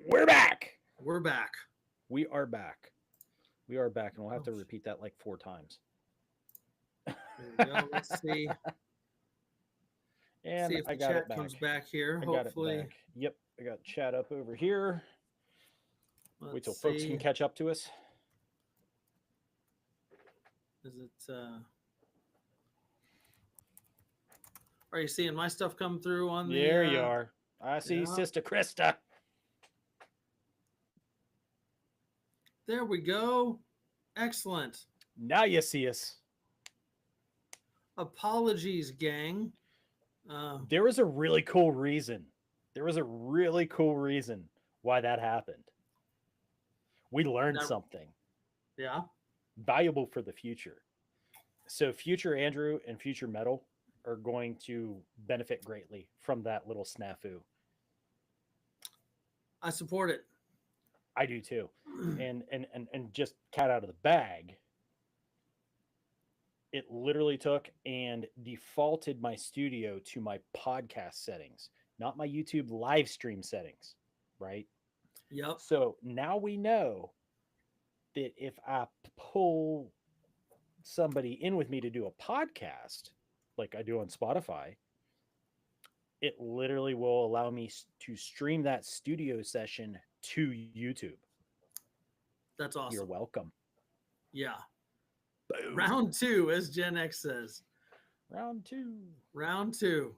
We're back. We're back. We are back. We are back, and we'll have Oh, to repeat that like 4 times. there we go. Let's see. See And if I the got it chat back. comes back here. I got it Hopefully, back. Yep, I got chat up over here. Wait till let's folks can see. catch up to us. Is it? Are you seeing my stuff come through on the? There you are. I see Yeah. Sister Krista. There we go. Excellent. Now you see us. Apologies, gang. There was a really cool reason. There was a really cool reason why that happened. We learned That, something yeah. valuable for the future. So, future Andrew and future Metal are going to benefit greatly from that little snafu. I support it. I do too. And just cat out of the bag, it literally took and defaulted my studio to my podcast settings, not my YouTube live stream settings, right? Yep. So now we know that if I pull somebody in with me to do a podcast, like I do on Spotify, it literally will allow me to stream that studio session to YouTube. That's awesome. You're welcome. Yeah. Boom. Round 2, as Gen X says. Round 2. Round 2.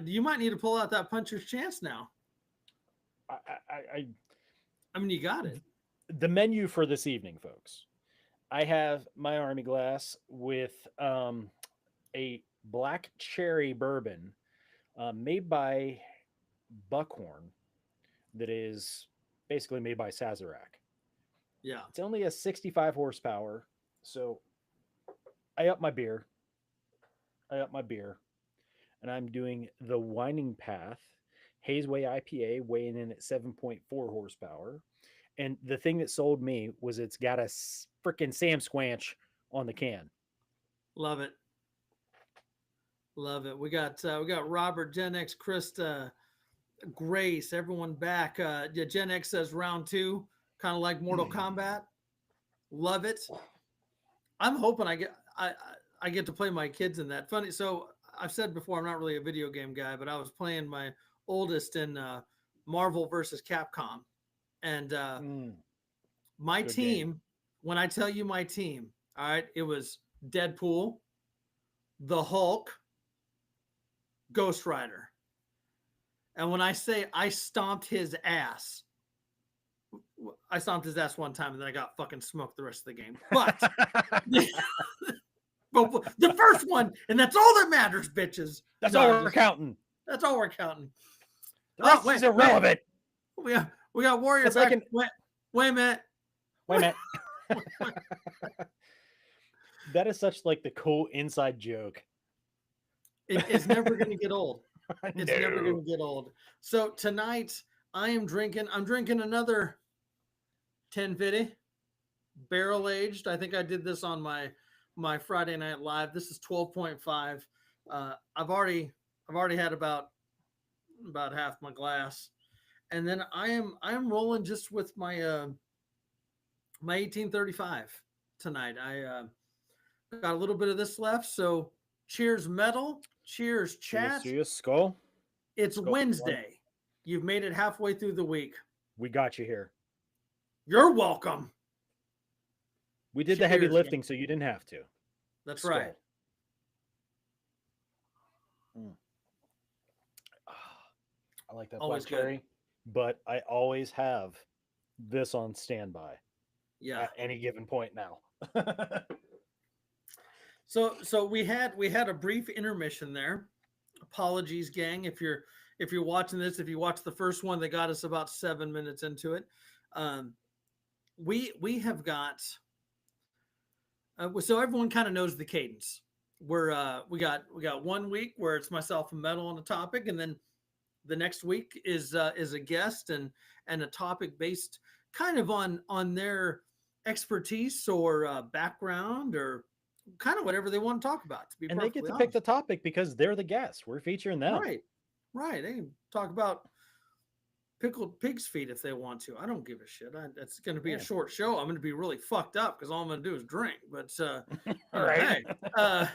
You might need to pull out that puncher's chance now. I mean, you got it. The menu for this evening, folks. I have my Army glass with a black cherry bourbon made by Buckhorn that is basically made by Sazerac. Yeah. It's only a 65 horsepower, so I up my beer. And I'm doing the Winding Path Hazeway IPA weighing in at 7.4 horsepower. And the thing that sold me was it's got a freaking Sam Squanch on the can. Love it. Love it. We got Robert, Gen X, Krista, Grace, everyone back. Gen X says round 2, kind of like Mortal Kombat. Love it. I'm hoping I get to play my kids in that. Funny. So I've said before, I'm not really a video game guy, but I was playing my oldest in Marvel versus Capcom. And my Good team, game. when I tell you my team, all right, it was Deadpool, the Hulk, Ghost Rider. And when I say I stomped his ass one time and then I got fucking smoked the rest of the game. But, but the first one, and that's all that matters, bitches. That's all we're counting. That's all we're counting. The rest is irrelevant. We got Warrior It's back. like Wait a minute. That is such like the cool inside joke. It's never going to get old. It's No. never going to get old. So tonight I'm drinking another 1050 barrel aged. I think I did this on my Friday Night Live. This is 12.5. I've already had about half my glass. And then I am rolling just with my my 1835 tonight. I got a little bit of this left, so cheers Metal, cheers chat. Cheers, Skull. It's Skull Wednesday. You've made it halfway through the week. We got you here. You're welcome. We did the heavy lifting, so you didn't have to. That's Skull. right. I like that Always black cherry, but I always have this on standby. Yeah. At any given point now. So we had a brief intermission there. Apologies, gang, if you're watching this. If you watched the first one, they got us about 7 minutes into it. We have got so everyone kind of knows the cadence. We got 1 week where it's myself and Metal on a topic, and then the next week is a guest and a topic based kind of on their expertise or background or kind of whatever they want to talk about. And they get to pick the topic because they're the guests. We're featuring them. Right. They can talk about pickled pig's feet if they want to. I don't give a shit. It's going to be a Yeah. short show. I'm going to be really fucked up because all I'm going to do is drink. But Right. hey.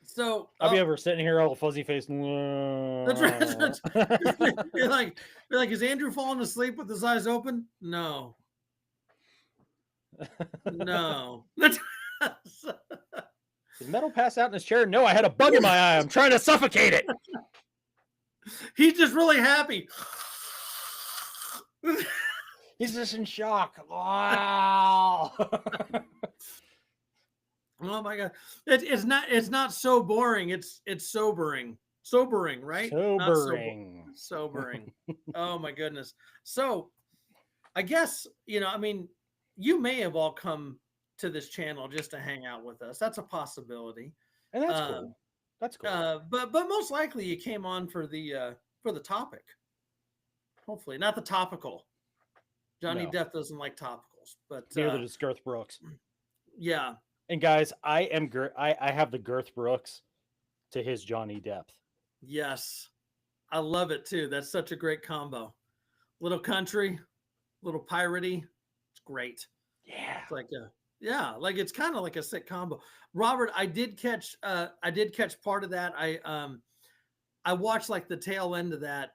So I'll be over sitting here all fuzzy faced. that's right. You're like, is Andrew falling asleep with his eyes open? No. No. Did Metal pass out in his chair? No, I had a bug in my eye. I'm trying to suffocate it. He's just really happy. He's just in shock. Wow. Oh my god. It's not so boring. It's sobering. Sobering, right? Sobering. Sobering. Oh my goodness. So I guess, I mean, you may have all come to this channel just to hang out with us. That's a possibility. And that's cool. That's cool. But most likely you came on for the topic. Hopefully, not the topical. Johnny Depp doesn't like topicals, but neither does Girth Brooks. Yeah. And guys, I have the Girth Brooks to his Johnny Depp. Yes, I love it too. That's such a great combo. Little country, little piratey. It's great. Yeah. It's like it's kind of like a sick combo. Robert, I did catch part of that. I watched like the tail end of that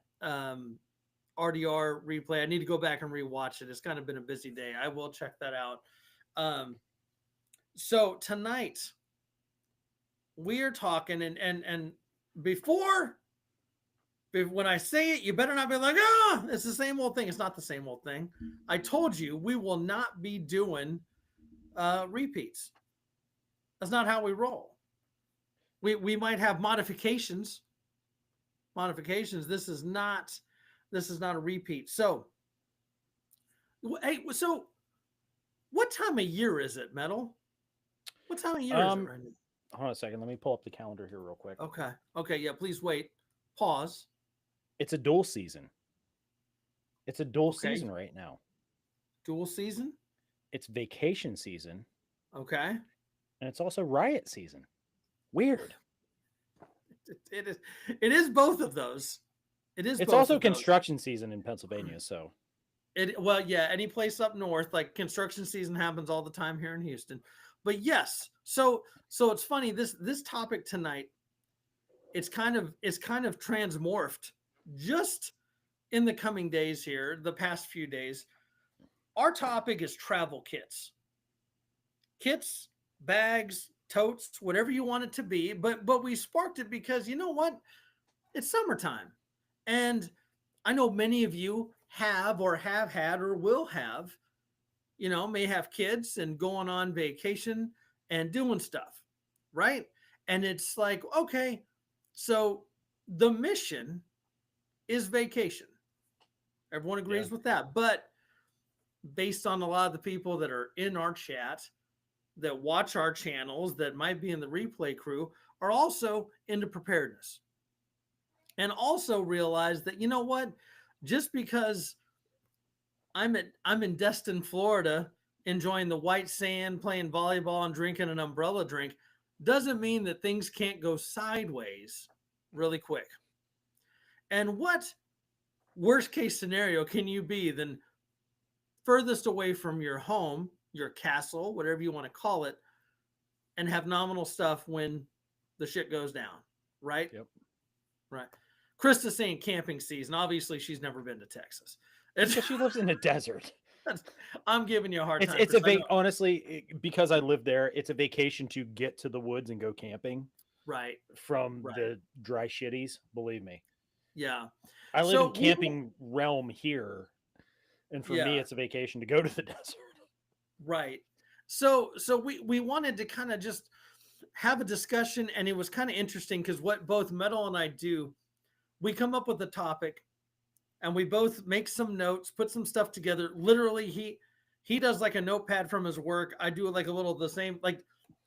RDR replay. I need to go back and rewatch it. It's kind of been a busy day. I will check that out. So tonight we are talking and before when I say it, you better not be like, it's the same old thing. It's not the same old thing. I told you we will not be doing repeats. That's not how we roll. We might have modifications. This is not a repeat. So, hey, so what time of year is it, Metal? What time of year is it right now? Hold on a second. Let me pull up the calendar here real quick. Okay. Yeah, please wait. Pause. It's a dual season. It's a dual season right now. Dual season? It's vacation season. Okay. And it's also riot season. Weird. It is both of those. It's also construction season in Pennsylvania, so. Any place up north, like construction season happens all the time here in Houston. But yes, so it's funny, this topic tonight, it's kind of transmorphed just in the coming days here, the past few days. Our topic is travel kits. Kits, bags, totes, whatever you want it to be. But we sparked it because you know what? It's summertime. And I know many of you have or have had or will have, may have kids and going on vacation and doing stuff, right? And it's like, okay, so the mission is vacation. Everyone agrees with that. But based on a lot of the people that are in our chat, that watch our channels, that might be in the replay crew, are also into preparedness. And also realize that, you know what? Just because I'm in Destin, Florida, enjoying the white sand, playing volleyball and drinking an umbrella drink, doesn't mean that things can't go sideways really quick. And what worst case scenario can you be than furthest away from your home, your castle, whatever you want to call it, and have nominal stuff when the shit goes down, right? Yep. Right. Krista's saying camping season. Obviously, she's never been to Texas. She lives in the desert. I'm giving you a hard time. Honestly, because I live there, it's a vacation to get to the woods and go camping. Right. From the dry shitties, believe me. Yeah. I live in camping realm here. And for me, it's a vacation to go to the desert. Right. So we wanted to kind of just have a discussion, and it was kind of interesting because what both Metal and I do, we come up with a topic and we both make some notes, put some stuff together. Literally, he does like a notepad from his work. I do like a little the same, like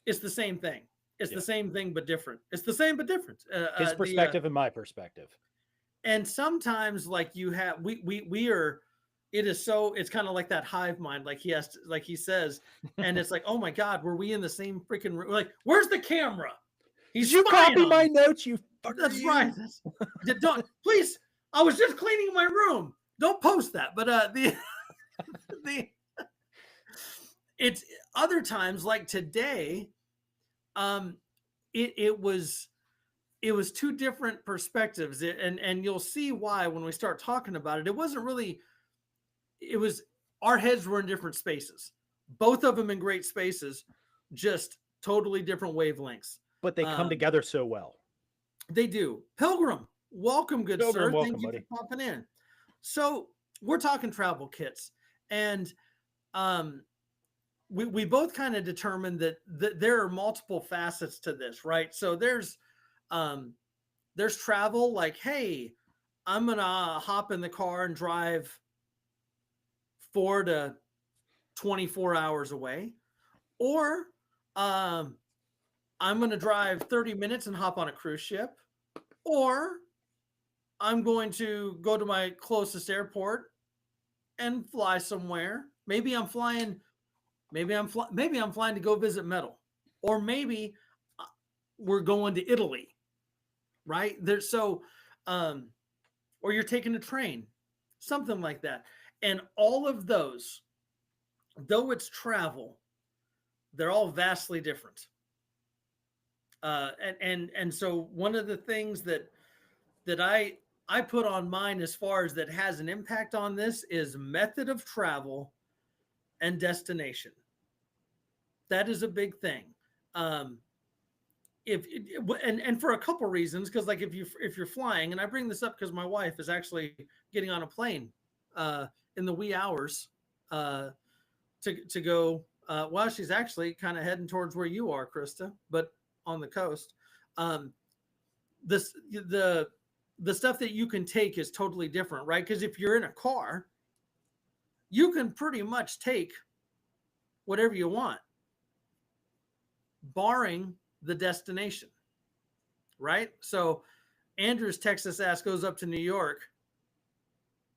it's the same thing. It's the same thing, but different. It's the same, but different. His perspective and my perspective. And sometimes like we are, it's kind of like that hive mind, like he says, and it's like, oh my God, were we in the same freaking room? Like, where's the camera? Did you copy my notes? You fucker. That's right. Don't please I was just cleaning my room. Don't post that. But the it's other times like today, um, it was it was two different perspectives, and you'll see why when we start talking about it. It wasn't really. It was our heads were in different spaces, both of them in great spaces, just totally different wavelengths. But they come Um, together so well. they do. Pilgrim, welcome, good Pilgrim, sir. Thank welcome, you for buddy. popping in. So we're talking travel kits, and um, we both kind of determined that there are multiple facets to this, right? So um, there's travel like, hey, I'm gonna hop in the car and drive 4 to 24 hours away, or um, I'm gonna drive 30 minutes and hop on a cruise ship, or I'm going to go to my closest airport and fly somewhere. Maybe I'm flying to go visit Metal, or maybe uh, we're going to Italy, right? There's so, um, or you're taking a train, something like that, and all of those, though it's travel, they're all vastly different. And so one of the things that I put on mine as far as that has an impact on this is method of travel and destination. That is a big thing. Um, if and for a couple reasons, because like if you're flying, and I bring this up because my wife is actually getting on a plane uh, in the wee hours uh, to go. Well, she's actually kind of heading towards where you are, Krista, but on the coast. Um, this the stuff that you can take is totally different, right? Because if you're in a car, you can pretty much take whatever you want, barring the destination, right? So Andrew's Texas ass goes up to New York.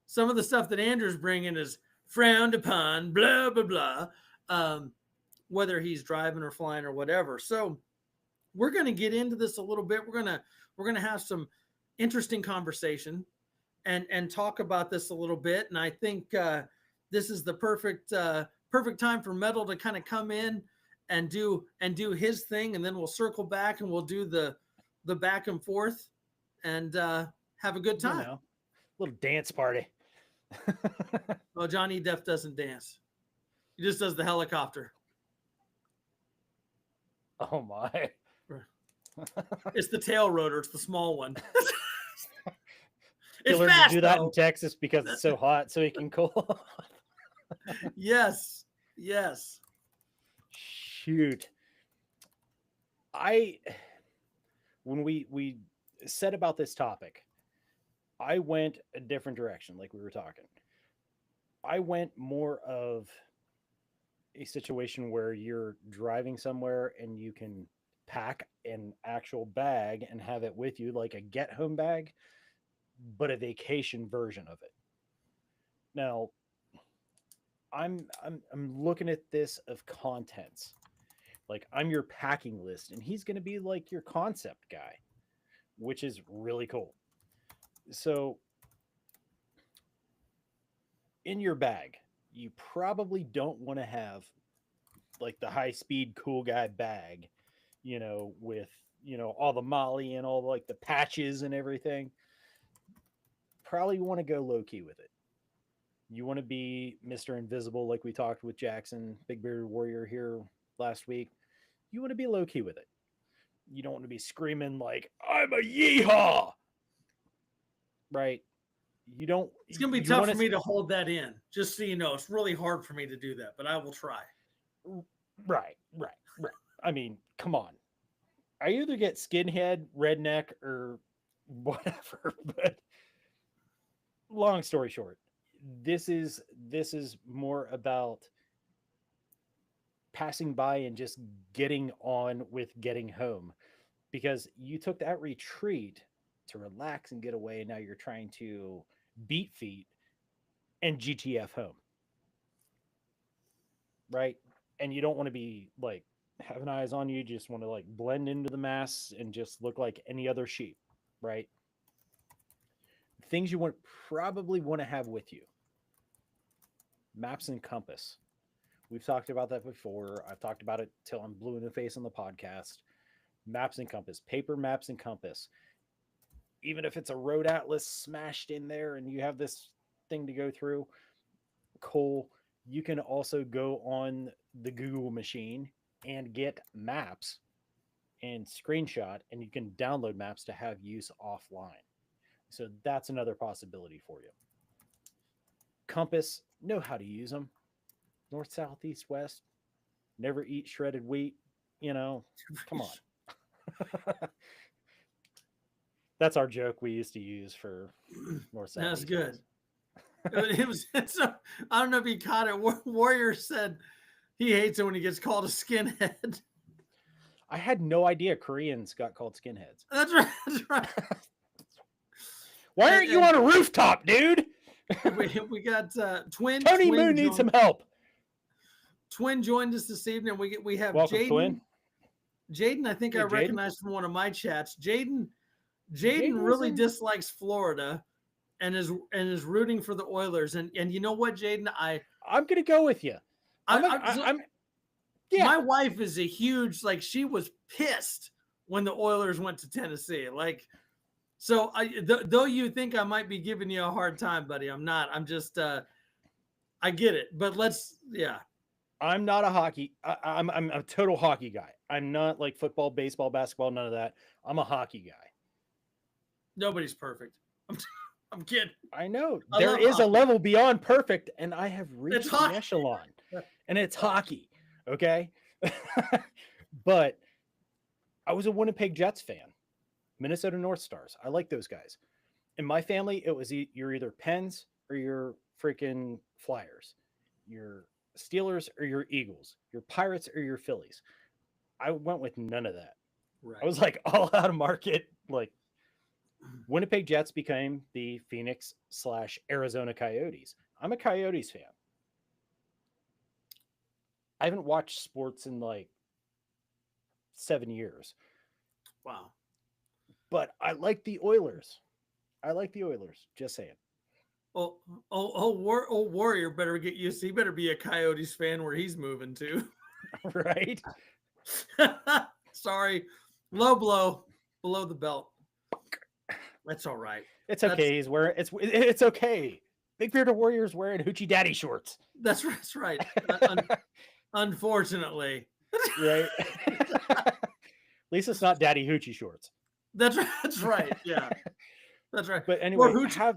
Some of the stuff that Andrew's bringing is frowned upon, blah blah blah. Um, Whether he's driving or flying or whatever. So we're going to get into this a little bit. We're gonna have some interesting conversation and talk about this a little bit. And I think this is the perfect time for Metal to kind of come in and do his thing, and then we'll circle back and we'll do the back and forth and have a good You time. know, little dance party. Well, Johnny Depp doesn't dance; he just does the helicopter. Oh my. It's the tail rotor; it's the small one. He It's learned to fast do that in though. Texas because it's so hot, so he can cool. Yes, yes. Shoot. I when we said about this topic, I went a different direction like we were talking. I went more of a situation where you're driving somewhere and you can pack an actual bag and have it with you like a get home bag, but a vacation version of it. Now, I'm looking at this of contents. Like I'm your packing list and he's going to be like your concept guy, which is really cool. So, in your bag, you probably don't want to have like the high speed cool guy bag, with all the molly and all like the patches and everything. Probably want to go low key with it. You want to be Mr. Invisible, like we talked with Jackson, Big Bearded Warrior here last week. You want to be low key with it. You don't want to be screaming like I'm a yeehaw, right? You don't. It's gonna be You tough want for to. me to hold that in. Just so you know, it's really hard for me to do that, but I will try. Right, right, right. I mean, come on. I either get skinhead, redneck, or whatever. But long story short, this is more about passing by and just getting on with getting home because you took that retreat to relax and get away and now you're trying to beat feet and GTF home, right? And you don't want to be like having eyes on you, you just want to like blend into the mass and just look like any other sheep, right? things you probably want to have with you: maps and compass. We've talked about that before. I've talked about it till I'm blue in the face on the podcast. Maps and compass, paper maps and compass. Even if it's a road atlas smashed in there and you have this thing to go through, cool. You can also go on the Google machine and get maps and screenshot, and you can download maps to have use offline. So that's another possibility for you. Compass, know how to use them. North, south, east, west. Never eat shredded wheat. You know, come on. That's our joke we used to use for north, south, That's east, good. west. It was so, I don't know if you caught it. Warrior said he hates it when he gets called a skinhead. I had no idea Koreans got called skinheads. That's right. That's right. Why aren't you on a rooftop, dude? We got Tony Moon needs some help. Twin joined us this evening. We have Welcome, Jaden. Twin. Jaden, I think Hey, I Jaden. recognized from one of my chats. Jaden Jaden really in... dislikes Florida and is rooting for the Oilers. And you know what, Jaden? I'm gonna go with you. Yeah. My wife is a huge, like, she was pissed when the Oilers went to Tennessee. Like, so though you think I might be giving you a hard time, buddy, I'm not. I'm just I get it. But yeah. I'm not a hockey. I'm a total hockey guy. I'm not like football, baseball, basketball, none of that. I'm a hockey guy. Nobody's perfect. I'm kidding. I know. There is a level beyond perfect, and I have reached the echelon. And it's hockey. Okay? But I was a Winnipeg Jets fan. Minnesota North Stars. I like those guys. In my family, it was you're either Pens or you're freaking Flyers. You're Steelers or your Eagles, your Pirates or your Phillies. I went with none of that. Right. I was like all out of market. Like Winnipeg Jets became the Phoenix/Arizona Coyotes. I'm a Coyotes fan. I haven't watched sports in like 7 years. Wow. But I like the Oilers. Just saying. Warrior better get used to. He better be a Coyotes fan where he's moving to. Right. Sorry. Low blow below the belt. That's all right. It's okay. He's wearing it's okay. Big Bearded Warrior's wearing hoochie daddy shorts. That's right. Unfortunately. Right. At least it's not daddy hoochie shorts. That's right. Yeah. That's right. But anyway,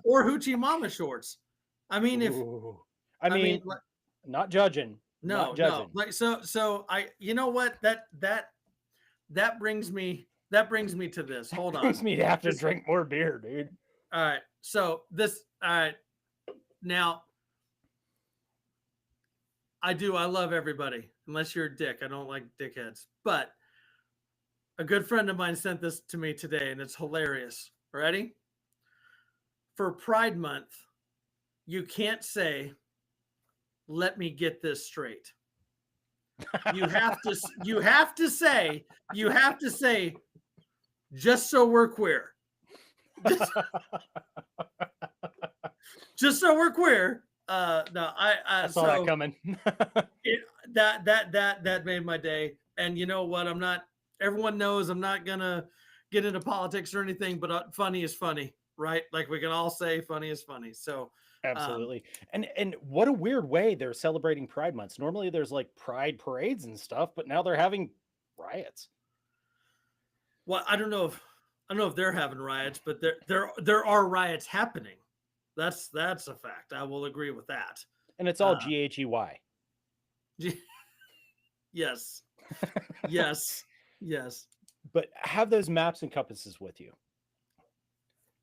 or hoochie mama shorts. I mean, I mean, not judging. No, not judging. No. Like so you know what? That brings me to this. Hold on. Brings me to have to drink more beer, dude. All right. So all right. Now I love everybody, unless you're a dick. I don't like dickheads. But a good friend of mine sent this to me today, and it's hilarious. Ready? For Pride Month, you can't say, "Let me get this straight." You have to say, "Just so we're queer." Just so we're queer. No, I saw that coming. That made my day. And you know what? Everyone knows I'm not gonna get into politics or anything, but funny is funny, right? Like we can all say funny is funny. So absolutely. And what a weird way they're celebrating Pride months. Normally there's like pride parades and stuff, but now they're having riots. Well, I don't know if they're having riots, but there are riots happening. That's a fact. I will agree with that. And it's all GHEY. Yes. Yes. But have those maps and compasses with you.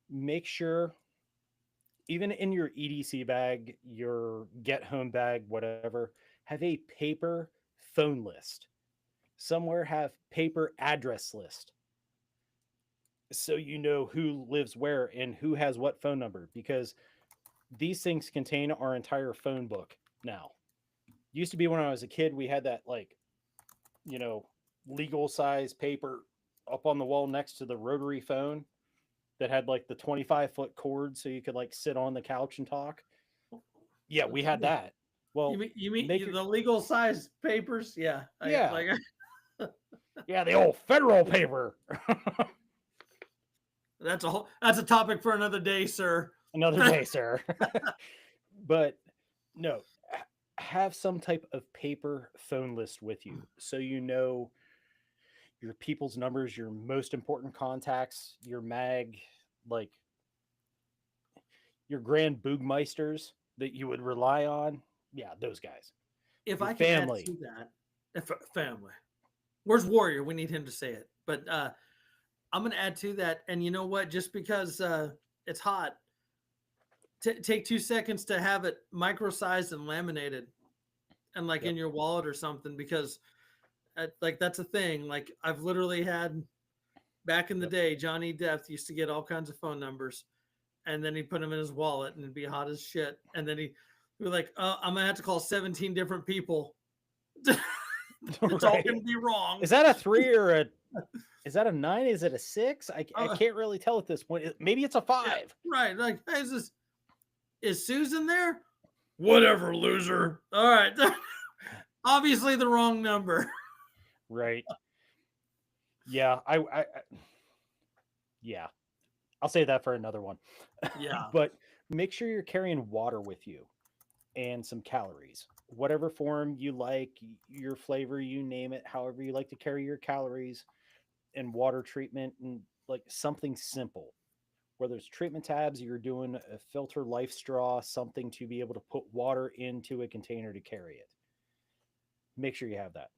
Make sure, even in your EDC bag, your get home bag, whatever, have a paper phone list. Somewhere have paper address list. So you know who lives where and who has what phone number, because these things contain our entire phone book now. Used to be when I was a kid, we had that legal size paper up on the wall next to the rotary phone. that had like the 25-foot cord so you could like sit on the couch and talk. Yeah, we had Yeah. that. Well, You mean make your the legal size papers? Yeah, I yeah, like. yeah, the old federal paper. That's a topic for another day, sir. Another day, sir. But no, have some type of paper phone list with you so you know your people's numbers, your most important contacts, your mag, like your grand boogmeisters that you would rely on. Yeah, those guys. If Your I can add family. to that, if family, where's Warrior? We need him to say it. But I'm going to add to that. And you know what? Just because it's hot, take 2 seconds to have it micro-sized and laminated, and like Yep. in your wallet or something. Because like that's a thing. Like I've literally had back in the Yep. day, Johnny Depp used to get all kinds of phone numbers, and then he'd put them in his wallet, and it'd be hot as shit. And then he'd be like, I'm gonna have to call 17 different people. It's all Right. gonna be wrong. Is that a 3 or a is that a 9? Is it a 6? I Uh, can't really tell at this point. Maybe it's a yeah, 5. right. Like, hey, is Susan there? Whatever, loser. All right. Obviously the wrong number. Right. Yeah, yeah. I'll say that for another one. Yeah. But make sure you're carrying water with you and some calories. Whatever form you like, your flavor, you name it, however you like to carry your calories and water treatment and like something simple. Whether it's treatment tabs, you're doing a filter life straw, something to be able to put water into a container to carry it. Make sure you have that.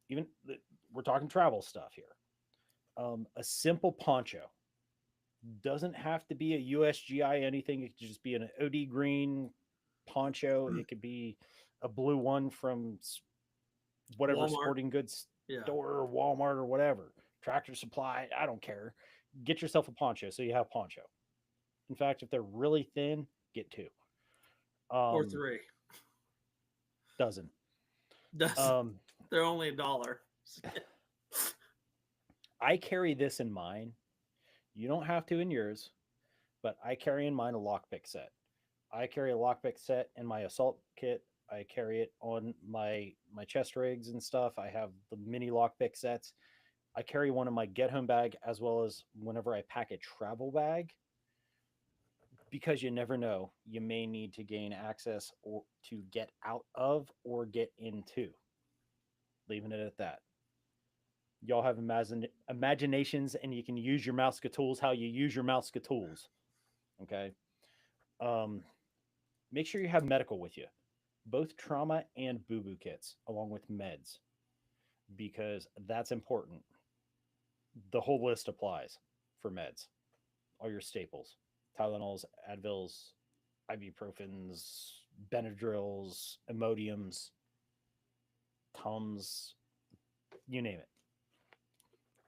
Even we're talking travel stuff here. A simple poncho doesn't have to be a USGI anything. It could just be an OD green poncho. It could be a blue one from whatever Walmart. sporting goods Yeah. store or Walmart or whatever. Tractor Supply, I don't care. Get yourself a poncho so you have poncho. In fact, if they're really thin, get two. Or Um, three. dozen. Doesn't. Um, They're only $1. I carry this in mine. You don't have to in yours, but I carry in mine a lockpick set. I carry a lockpick set in my assault kit. I carry it on my chest rigs and stuff. I have the mini lockpick sets. I carry one in my get home bag as well as whenever I pack a travel bag because you never know. You may need to gain access or to get out of or get into. Leaving it at that. Y'all have imaginations and you can use your mouse tools how you use your mouse tools. Okay. Um, make sure you have medical with you, both trauma and boo boo kits, along with meds, because that's important. The whole list applies for meds, all your staples, Tylenols, Advils, ibuprofens, Benadryls, Imodiums, Tums, you name it.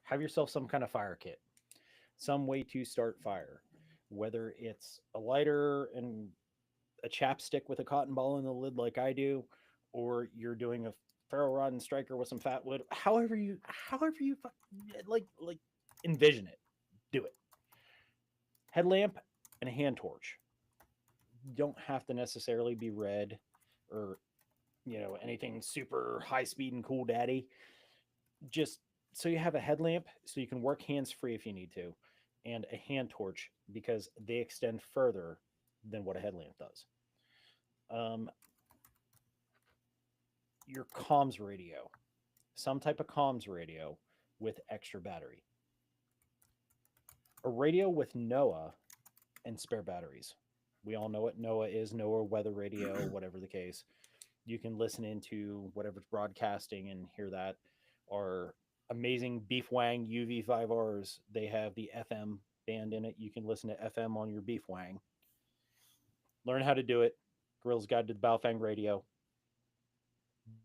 Have yourself some kind of fire kit, some way to start fire, whether it's a lighter and a chapstick with a cotton ball in the lid like I do, or you're doing a ferro rod and striker with some fat wood. However you like envision it, do it. Headlamp and a hand torch. You don't have to necessarily be red or anything super high speed and cool daddy. Just so you have a headlamp so you can work hands free if you need to, and a hand torch because they extend further than what a headlamp does. Um, your comms radio, some type of comms radio with extra battery, a radio with NOAA and spare batteries. We all know what NOAA is, NOAA weather radio, whatever the case. You can listen into whatever's broadcasting and hear that. Or amazing Beef Wang UV5Rs. They have the FM band in it. You can listen to FM on your Beef Wang. Learn how to do it. Gorilla's Guide to the Baofeng Radio.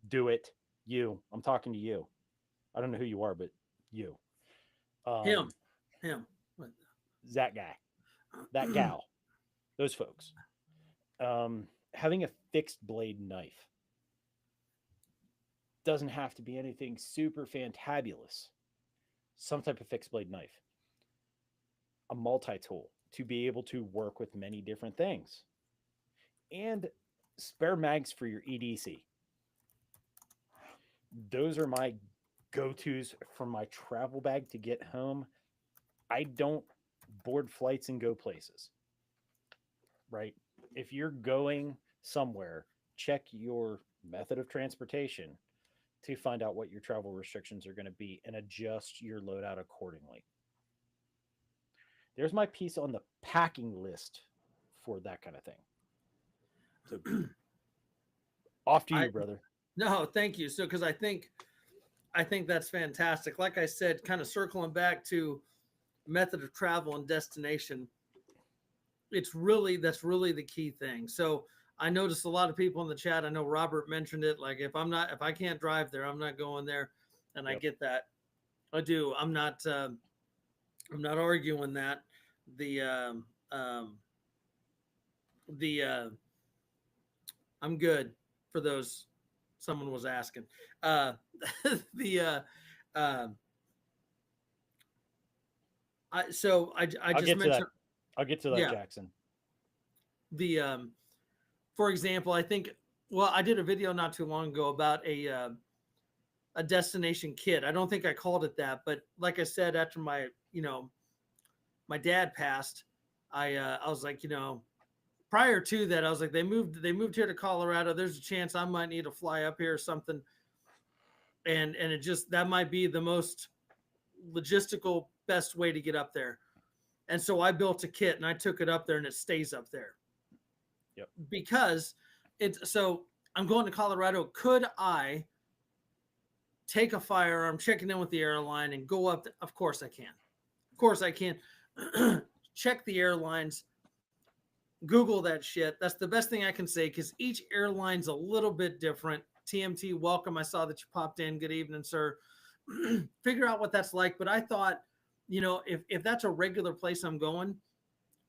Do it. You. I'm talking to you. I don't know who you are, but you. Him. Um, Him. that guy. That gal. Those folks. Having a fixed blade knife doesn't have to be anything super fantabulous. Some type of fixed blade knife. a multi-tool to be able to work with many different things, and spare mags for your EDC. Those are my go-tos from my travel bag to get home. I don't board flights and go places, right? If you're going somewhere, check your method of transportation to find out what your travel restrictions are going to be and adjust your loadout accordingly. There's my piece on the packing list for that kind of thing. So off to I you, brother. no, thank you. So because I think that's fantastic. Like I said, kind of circling back to method of travel and destination, that's really the key thing. So I noticed a lot of people in the chat. I know Robert mentioned it. Like if I can't drive there, I'm not going there, and I Yep. get that. I do. I'm not arguing that. The the I'm good for those. Someone was asking. Uh, the uh, I I'll just get to mentioned that. I'll get to that, yeah Jackson. the for example, I think, well, I did a video not too long ago about a destination kit. I don't think I called it that, but like I said, after my dad passed, I was like, prior to that, I was like, they moved here to Colorado. There's a chance I might need to fly up here or something, and it just that might be the most logistical best way to get up there. And so I built a kit and I took it up there and it stays up there Yep. because it's so I'm going to Colorado. Could I take a firearm, checking in with the airline, and go up? Of course I can. Of course I can. Check the airlines, Google that shit. That's the best thing I can say because each airline's a little bit different. TMT, welcome. I saw that you popped in. Good evening, sir. Figure out what that's like. But I thought, if that's a regular place I'm going,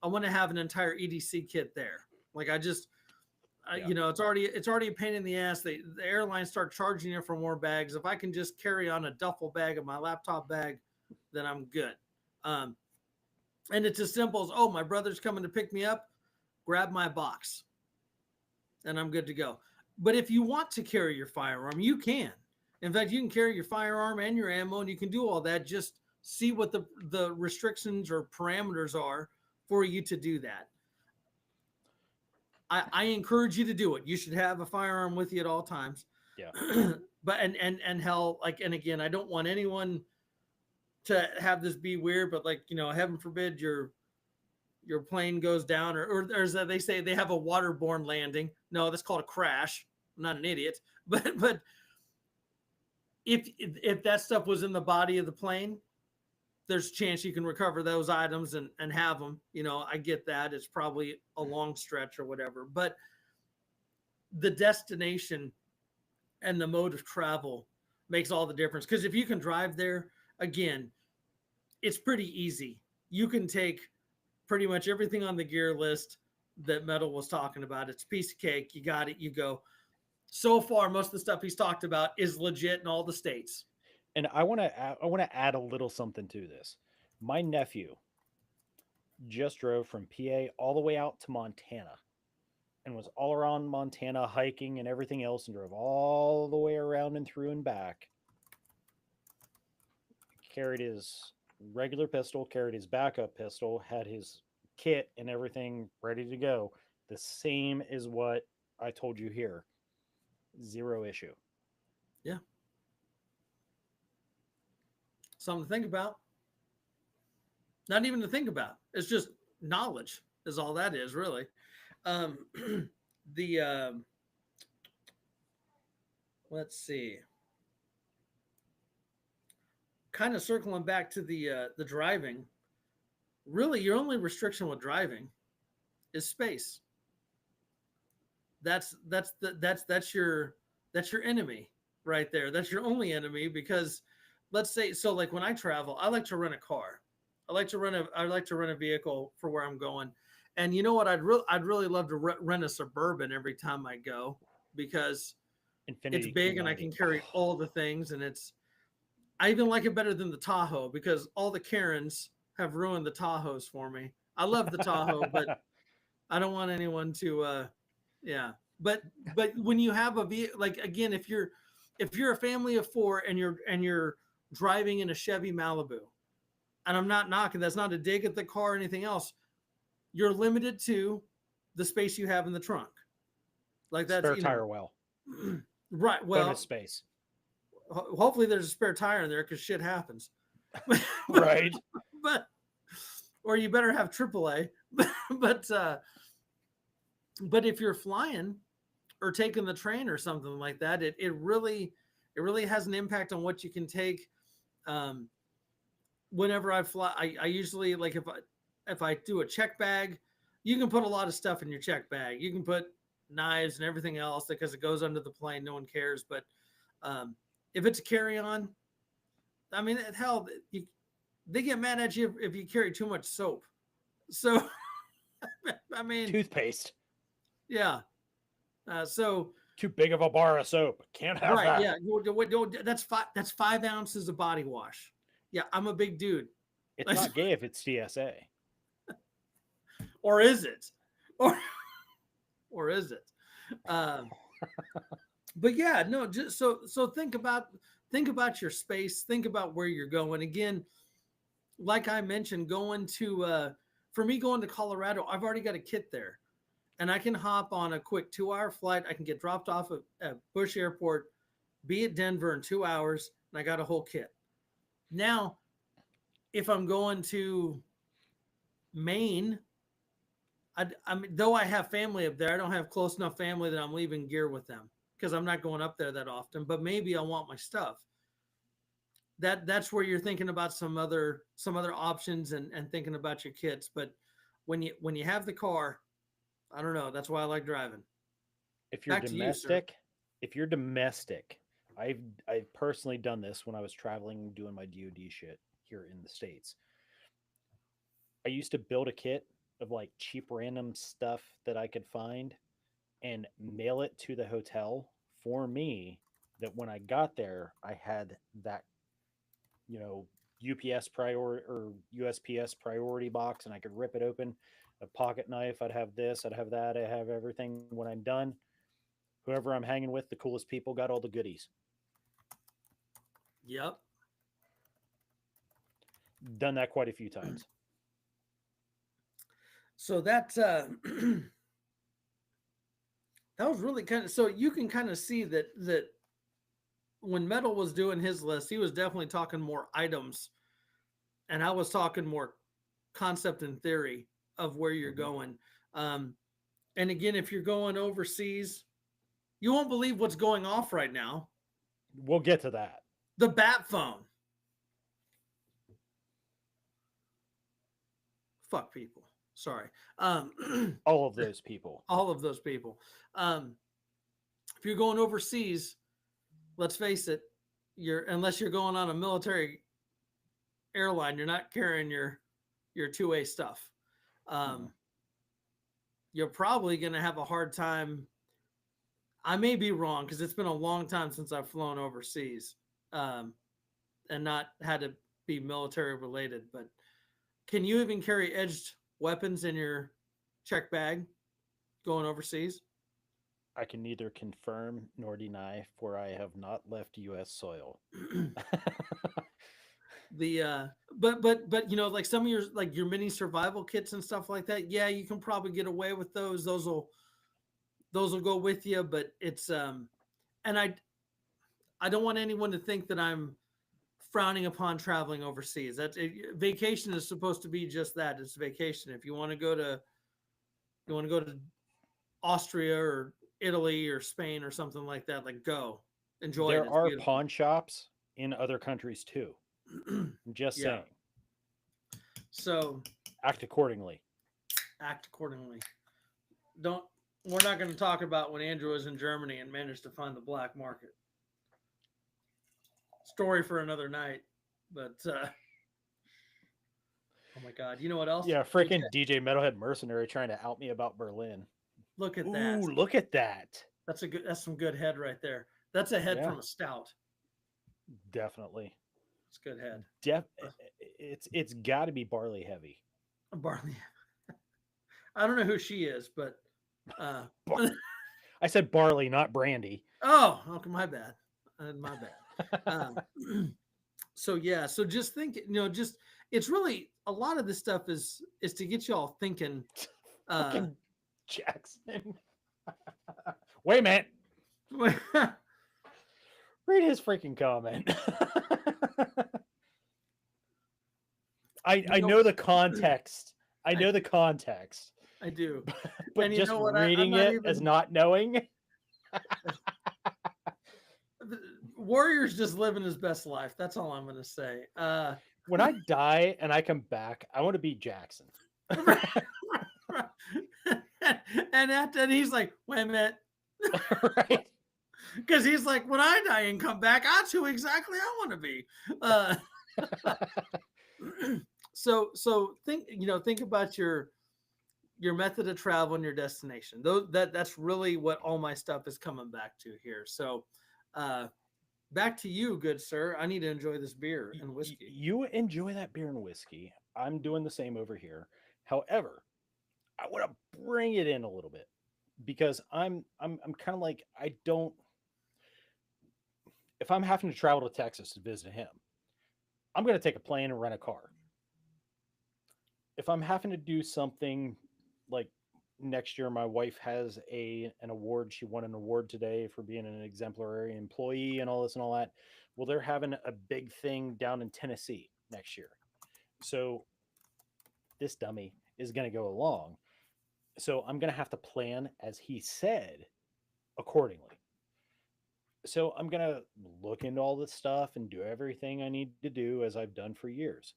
I want to have an entire EDC kit there. Like Yeah. it's already a pain in the ass. The airlines start charging you for more bags. If I can just carry on a duffel bag of my laptop bag, then I'm good. Um, and it's as simple as, oh, my brother's coming to pick me up. Grab my box, and I'm good to go. But if you want to carry your firearm, you can. In fact, you can carry your firearm and your ammo, and you can do all that. Just see what the restrictions or parameters are for you to do that. I encourage you to do it. You should have a firearm with you at all times. Yeah. But and hell, like, and again, I don't want anyone to have this be weird, but like, heaven forbid your plane goes down, or there's they say they have a waterborne landing. No, that's called a crash. I'm not an idiot, but if that stuff was in the body of the plane, there's a chance you can recover those items and have them. I get that. It's probably a long stretch or whatever, but the destination and the mode of travel makes all the difference. Because if you can drive there, again, it's pretty easy. You can take pretty much everything on the gear list that Metal was talking about. It's a piece of cake. You got it. You go. So far, most of the stuff he's talked about is legit in all the states. And I want to add a little something to this. My nephew just drove from PA all the way out to Montana and was all around Montana hiking and everything else and drove all the way around and through and back. Carried his regular pistol, carried his backup pistol, had his kit and everything ready to go. The same as what I told you here. Zero issue. Yeah. Something to think about. Not even to think about. It's just knowledge is all that is, really. Um, the let's see. Kind of circling back to the driving. Really, your only restriction with driving is space. That's your enemy right there. That's your only enemy because let's say so like when I travel, I like to rent a car. I like to rent a vehicle for where I'm going. And you know what? I'd really love to rent a Suburban every time I go because it's Infinity big and I can Q90. carry all the things. And I even like it better than the Tahoe because all the Karens have ruined the Tahoes for me. I love the Tahoe, but I don't want anyone to yeah. But when you have a like again, if you're a family of four and you're driving in a Chevy Malibu, and I'm not knocking, that's not a dig at the car or anything else, you're limited to the space you have in the trunk. Like that's Spare tire well. right. Bonus Well, space. hopefully there's a spare tire in there because shit happens. Right. But or you better have AAA. but but if you're flying or taking the train or something like that, it really has an impact on what you can take. Um, Whenever I fly, I usually like if I do a check bag, you can put a lot of stuff in your check bag. You can put knives and everything else because it goes under the plane. No one cares. But if it's a carry on, I mean, hell, they get mad at you if you carry too much soap. So, I mean, Toothpaste. yeah. So Too big of a bar of soap. Can't have right, that. yeah. That's 5 ounces of body wash. Yeah, I'm a big dude. It's not gay if it's TSA. Or is it? Or or is it? Um, but yeah, no. Just so think about your space. Think about where you're going. Again, like I mentioned, going to for me going to Colorado, I've already got a kit there, and I can hop on a quick 2 hour flight. I can get dropped off at Bush Airport, be at Denver in 2 hours, and I got a whole kit. Now, if I'm going to Maine, I mean, though I have family up there, I don't have close enough family that I'm leaving gear with them because I'm not going up there that often. But maybe I want my stuff. That's where you're thinking about some other options and thinking about your kits. But when you have the car, I don't know. That's why I like driving. If you're Back to you, sir. domestic, if you're domestic, I've personally done this when I was traveling doing my DoD shit here in the States. I used to build a kit of like cheap random stuff that I could find and mail it to the hotel for me, that when I got there I had that, you know, UPS priority or USPS priority box, and I could rip it open, a pocket knife, I'd have this, I'd have that, I have everything. When I'm done, whoever I'm hanging with, the coolest people got all the goodies. Yep. Done that quite a few times. So that that was really kind of so you can kind of see that when Metal was doing his list, he was definitely talking more items, and I was talking more concept and theory of where you're Mhm. going. Um, and again, if you're going overseas, you won't believe what's going off right now. We'll get to that. The bat phone. Fuck people. Sorry. All of those people. All of those people. Um, if you're going overseas, let's face it, you're unless you're going on a military airline, you're not carrying your two-way stuff. Mm-mm. Um, you're probably going to have a hard time. I may be wrong because it's been a long time since I've flown overseas um, and not had to be military related. But can you even carry edged weapons in your check bag going overseas? I can neither confirm nor deny, for I have not left US soil. The but you know, like some of your mini survival kits and stuff like that, yeah, you can probably get away with those. Those will go with you, but it's and I don't want anyone to think that I'm frowning upon traveling overseas. Vacation is supposed to be just that. It's vacation. If you want to go to Austria or Italy or Spain or something like that, like go. Enjoy it. There It's are beautiful. pawn shops in other countries too. I'm just Yeah. saying. So Act accordingly. act accordingly. Don't We're not going to talk about when Andrew was in Germany and managed to find the black market. Story for another night. But oh my god, you know what else? Yeah, freaking DJ Metalhead Mercenary trying to out me about Berlin. Look at that. Ooh, look at that. That's some good head right there. That's a head Yeah, from a stout. definitely. It's good head. It's got to be barley heavy. Barley. I don't know who she is, but uh, I said barley, not brandy. okay, my bad. My bad. So yeah, so just think, just it's really a lot of this stuff is to get y'all thinking. Fucking Jackson. Wait a minute. Read his freaking comment. I know the context. I know the context. I do. But And you just know what? reading it as not knowing. Warrior's just living his best life. That's all I'm going to say. When I die and I come back, I want to be Jackson. and he's like, wait a minute. Right. Because he's like, when I die and come back, that's who exactly I want to be. So think about your method of travel and your destination. That's really what all my stuff is coming back to here. So back to you, good sir. I need to enjoy this beer and whiskey. You enjoy that beer and whiskey. I'm doing the same over here. However, I want to bring it in a little bit because I'm kind of like, I don't, if I'm having to travel to Texas to visit him, I'm going to take a plane and rent a car. If I'm having to do something like next year, my wife has an award. She won an award today for being an exemplary employee and all this and all that. Well, they're having a big thing down in Tennessee next year. So this dummy is going to go along. So I'm going to have to plan, as he said, accordingly. So I'm going to look into all this stuff and do everything I need to do as I've done for years.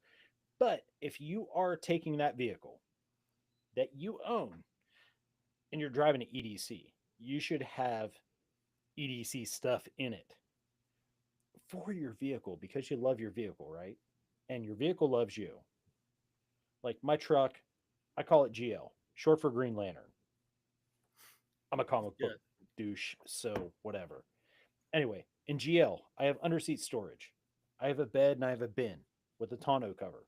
But if you are taking that vehicle that you own and you're driving to EDC, you should have EDC stuff in it for your vehicle because you love your vehicle, right? And your vehicle loves you. Like my truck, I call it GL, short for Green Lantern. I'm a comic book douche, so whatever. Anyway, in GL, I have underseat storage. I have a bed and I have a bin with a tonneau cover.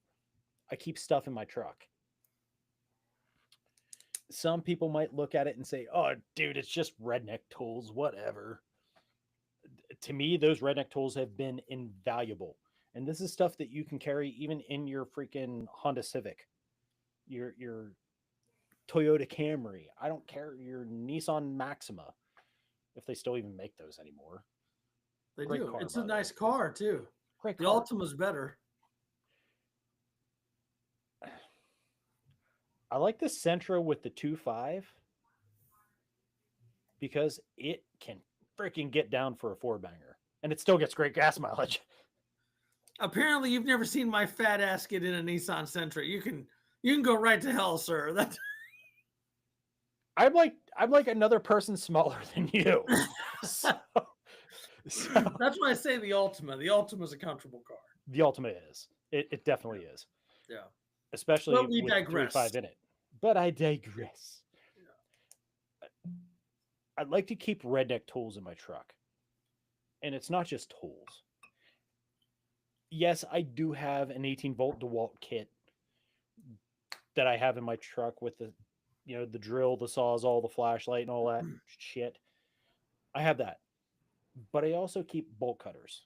I keep stuff in my truck. Some people might look at it and say, oh, dude, it's just redneck tools, whatever. To me, those redneck tools have been invaluable. And this is stuff that you can carry even in your freaking Honda Civic, your Toyota Camry. I don't care, your Nissan Maxima, if they still even make those anymore. They do. Car, it's a nice car, too. Great car. The Ultima's better. I like the Sentra with the 2.5 because it can freaking get down for a 4-banger and it still gets great gas mileage. Apparently, you've never seen my fat ass get in a Nissan Sentra. You can go right to hell, sir. That's I'm like another person smaller than you. so that's why I say the Ultima. The Ultima is a comfortable car. The Ultima is. It definitely is. Yeah. Especially with 3.5 in it. But I digress. Yeah. I'd like to keep redneck tools in my truck. And it's not just tools. Yes, I do have an 18-volt DeWalt kit that I have in my truck with the drill, the sawzall, the flashlight, and all that shit. I have that. But I also keep bolt cutters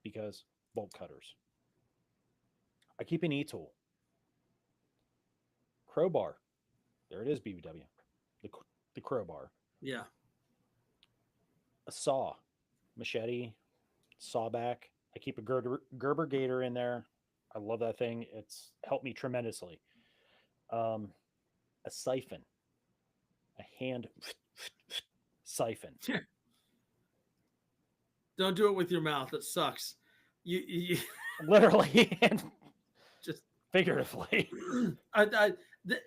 because bolt cutters. I keep an e-tool. Crowbar. There it is, BBW. The crowbar. Yeah. A saw. Machete. Sawback. I keep a Gerber Gator in there. I love that thing. It's helped me tremendously. A siphon. A hand siphon. Don't do it with your mouth. It sucks. You literally and just figuratively.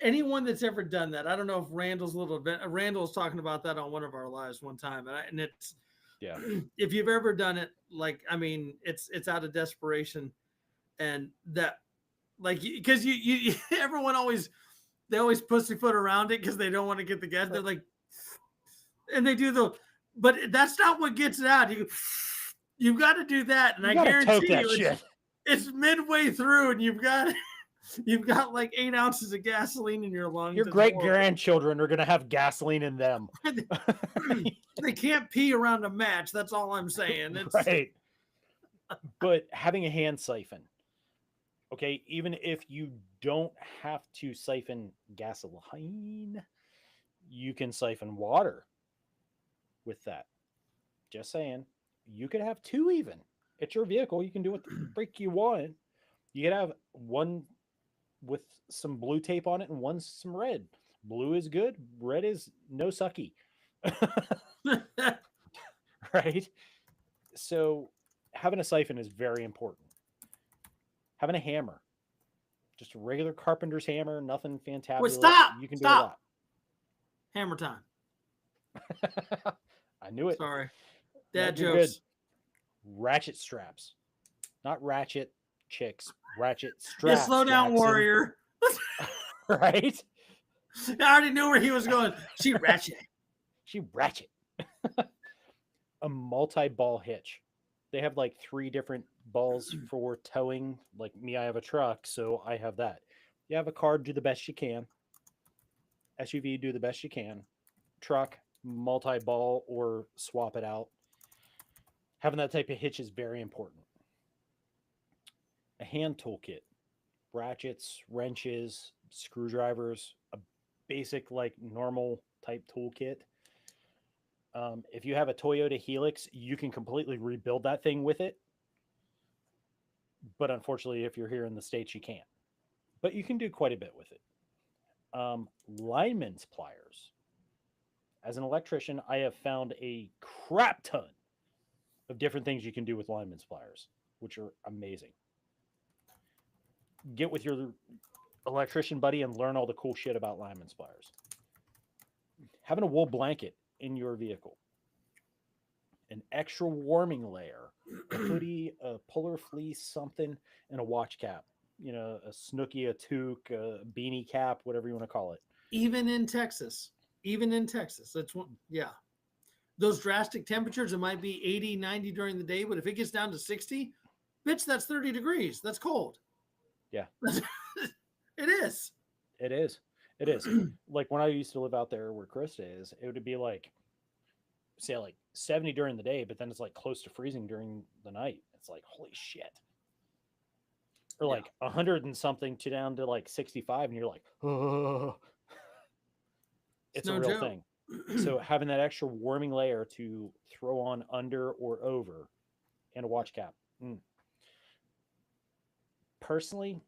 Anyone that's ever done that, I don't know if Randall's was talking about that on one of our lives one time, and it's yeah. If you've ever done it, it's out of desperation, and that because you everyone always pussyfoot around it because they don't want to get the gas. They're like, and they do but that's not what gets it out. You've got to do that, and I guarantee you, it's midway through, and you've got like 8 ounces of gasoline in your lungs. Your It's great horrible. grandchildren are going to have gasoline in them. They can't pee around a match. That's all I'm saying. It's Right. But having a hand siphon, okay, even if you don't have to siphon gasoline, you can siphon water with that. Just saying. You could have two even. It's your vehicle. You can do what the freak you want. You could have one with some blue tape on it and one some red. Blue is good. Red is no sucky. Right? So having a siphon is very important. Having a hammer, just a regular carpenter's hammer, nothing Wait, fantabulous. stop, You can do a stop. lot. Hammer time. I knew it. Sorry, No, dad you're good. jokes. Ratchet straps, not ratchet chicks. Ratchet Yeah, straps. slow down, Jackson. warrior. Right? I already knew where he was going. She ratchet. She ratchet. A multi-ball hitch. They have like 3 different balls for towing. Like me, I have a truck, so I have that. You have a car, do the best you can. SUV, do the best you can. Truck, multi-ball, or swap it out. Having that type of hitch is very important. A hand toolkit, ratchets, wrenches, screwdrivers, a basic like normal type toolkit. If you have a Toyota Helix, you can completely rebuild that thing with it. But unfortunately, if you're here in the States, you can't. But you can do quite a bit with it. Lineman's pliers. As an electrician, I have found a crap ton of different things you can do with lineman's pliers, which are amazing. Get with your electrician buddy and learn all the cool shit about lineman's pliers. Having a wool blanket in your vehicle, an extra warming layer, a hoodie, a polar fleece, something, and a watch cap. You know, a snooky, a toque, a beanie cap, whatever you want to call it. Even in Texas. That's one. Yeah. Those drastic temperatures, it might be 80, 90 during the day, but if it gets down to 60, bitch, that's 30 degrees. That's cold. Yeah. It is. It is. It is. Like when I used to live out there where Krista is, it would be like, say, like 70 during the day, but then it's like close to freezing during the night. It's like, holy shit. Or like 100 and something to down to like 65, and you're like, oh. It's no a real joke. thing. So having that extra warming layer to throw on under or over and a watch cap. Personally,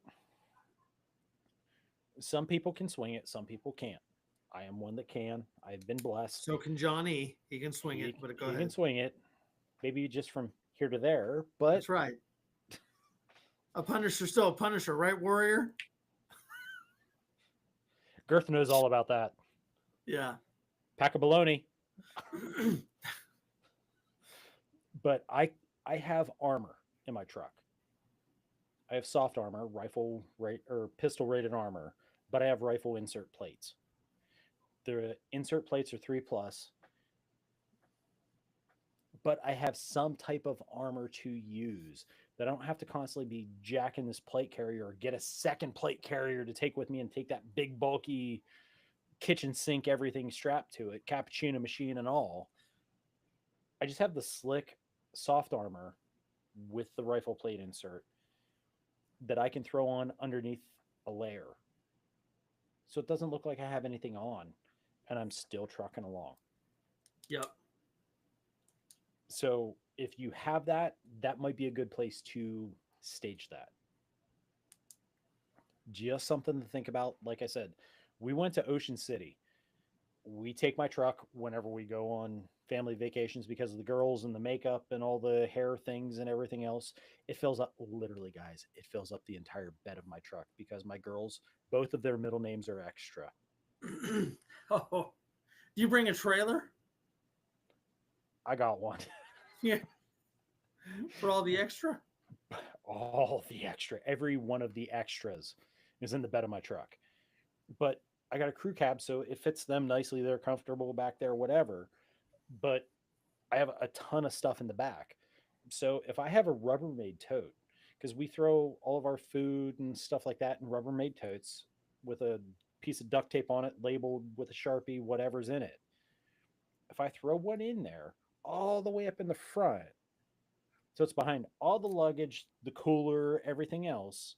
some people can swing it, some people can't. I am one that can. I've been blessed. So can Johnny. He can swing it, but go he ahead. can swing it. Maybe just from here to there, but that's right. A Punisher, still a Punisher, right, Warrior? Girth knows all about that. Yeah. Pack of baloney. But I have armor in my truck. I have soft armor, rifle or pistol rated armor, but I have rifle insert plates. The insert plates are 3+, but I have some type of armor to use that I don't have to constantly be jacking this plate carrier or get a second plate carrier to take with me and take that big bulky kitchen sink everything strapped to it, cappuccino machine and all. I just have the slick soft armor with the rifle plate insert that I can throw on underneath a layer. So it doesn't look like I have anything on and I'm still trucking along. Yep. So if you have that, that might be a good place to stage that. Just something to think about. Like I said, we went to Ocean City. We take my truck whenever we go on family vacations because of the girls and the makeup and all the hair things and everything else. It fills up, literally, guys, it fills up the entire bed of my truck because my girls, both of their middle names are extra. Oh, do you bring a trailer? I got one. Yeah. For all the extra? All the extra. Every one of the extras is in the bed of my truck. But I got a crew cab, so it fits them nicely. They're comfortable back there, whatever. But I have a ton of stuff in the back. So if I have a Rubbermaid tote, because we throw all of our food and stuff like that in Rubbermaid totes with a piece of duct tape on it, labeled with a Sharpie, whatever's in it. If I throw one in there all the way up in the front, so it's behind all the luggage, the cooler, everything else,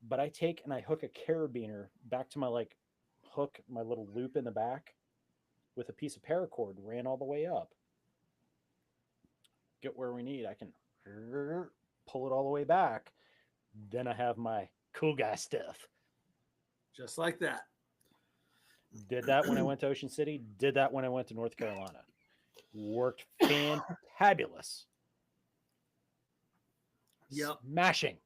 but I take and I hook a carabiner back to my like hook, my little loop in the back with a piece of paracord ran all the way up. Get where we need, I can pull it all the way back. Then I have my cool guy stuff. Just like that. Did that when I went to Ocean City. Did that when I went to North Carolina. Worked fantabulous. Yep. Smashing.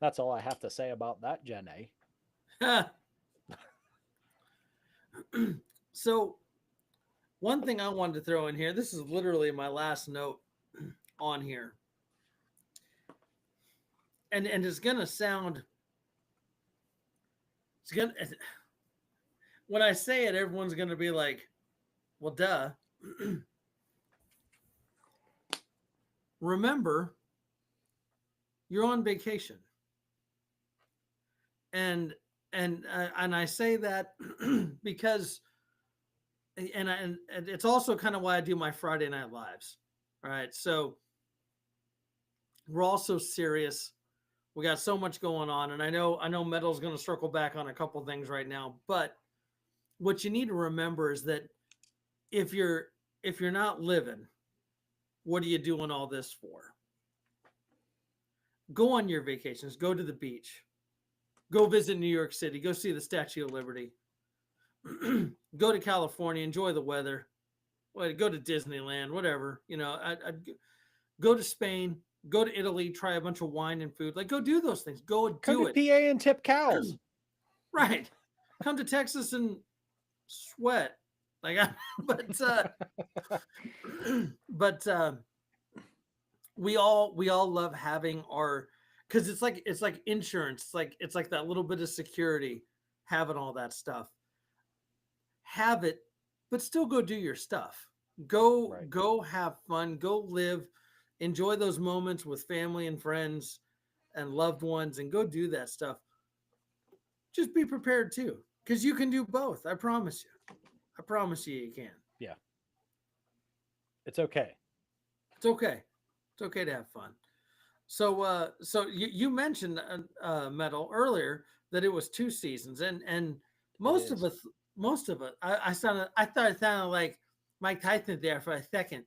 That's all I have to say about that, Jenny. So, one thing I wanted to throw in here, this is literally my last note on here. And it's going to sound, it's going to, when I say it, everyone's going to be like, well, duh. Remember, you're on vacation. And I say that because and it's also kind of why I do my Friday night lives. All right. So we're all so serious. We got so much going on. And I know Metal's going to circle back on a couple things right now. But what you need to remember is that if you're not living, what are you doing all this for? Go on your vacations, go to the beach, go visit New York City, go see the Statue of Liberty. Go to California, enjoy the weather. Go to Disneyland, whatever. I'd go to Spain, go to Italy, try a bunch of wine and food. Like, go do those things. Go and Come do to it. PA and tip cows. Right. Come to Texas and sweat. Like, but we all love having our, because it's like insurance. It's like that little bit of security, having all that stuff. Have it, but still go do your stuff. Go have fun, go live, enjoy those moments with family and friends and loved ones, and go do that stuff. Just be prepared too, because you can do both. I promise you can. Yeah, it's okay. It's okay to have fun. So you mentioned Metal earlier, that it was 2 seasons, and most of us I thought it sounded like Mike Tyson there for a second,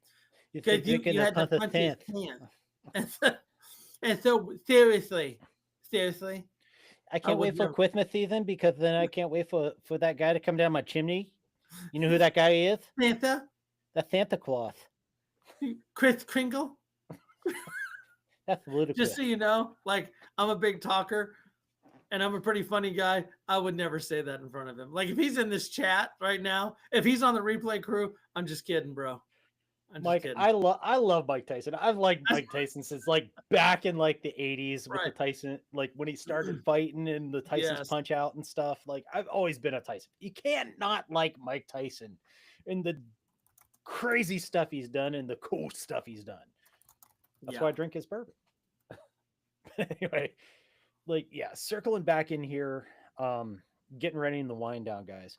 You because think drinking you a had to punt of punch his tenth. hand. And so seriously, I I can't would wait for never. Christmas season, because then I can't wait for that guy to come down my chimney. You know who that guy is? Santa, That's Santa Claus. Chris Kringle. That's Just ludicrous. so you know, like, I'm a big talker and I'm a pretty funny guy. I would never say that in front of him. Like, if he's in this chat right now, if he's on the replay crew, I'm just kidding, bro. I'm just Mike, kidding. I love Mike Tyson. I've liked Mike Tyson since like back in like the 80s with the Right. Tyson, like when he started fighting and the Tyson's Yes. Punch Out and stuff. Like, I've always been a Tyson. You can't not like Mike Tyson and the crazy stuff he's done and the cool stuff he's done. That's Yeah. why I drink his bourbon. Anyway, like, yeah, circling back in here, getting ready in the wind down, guys.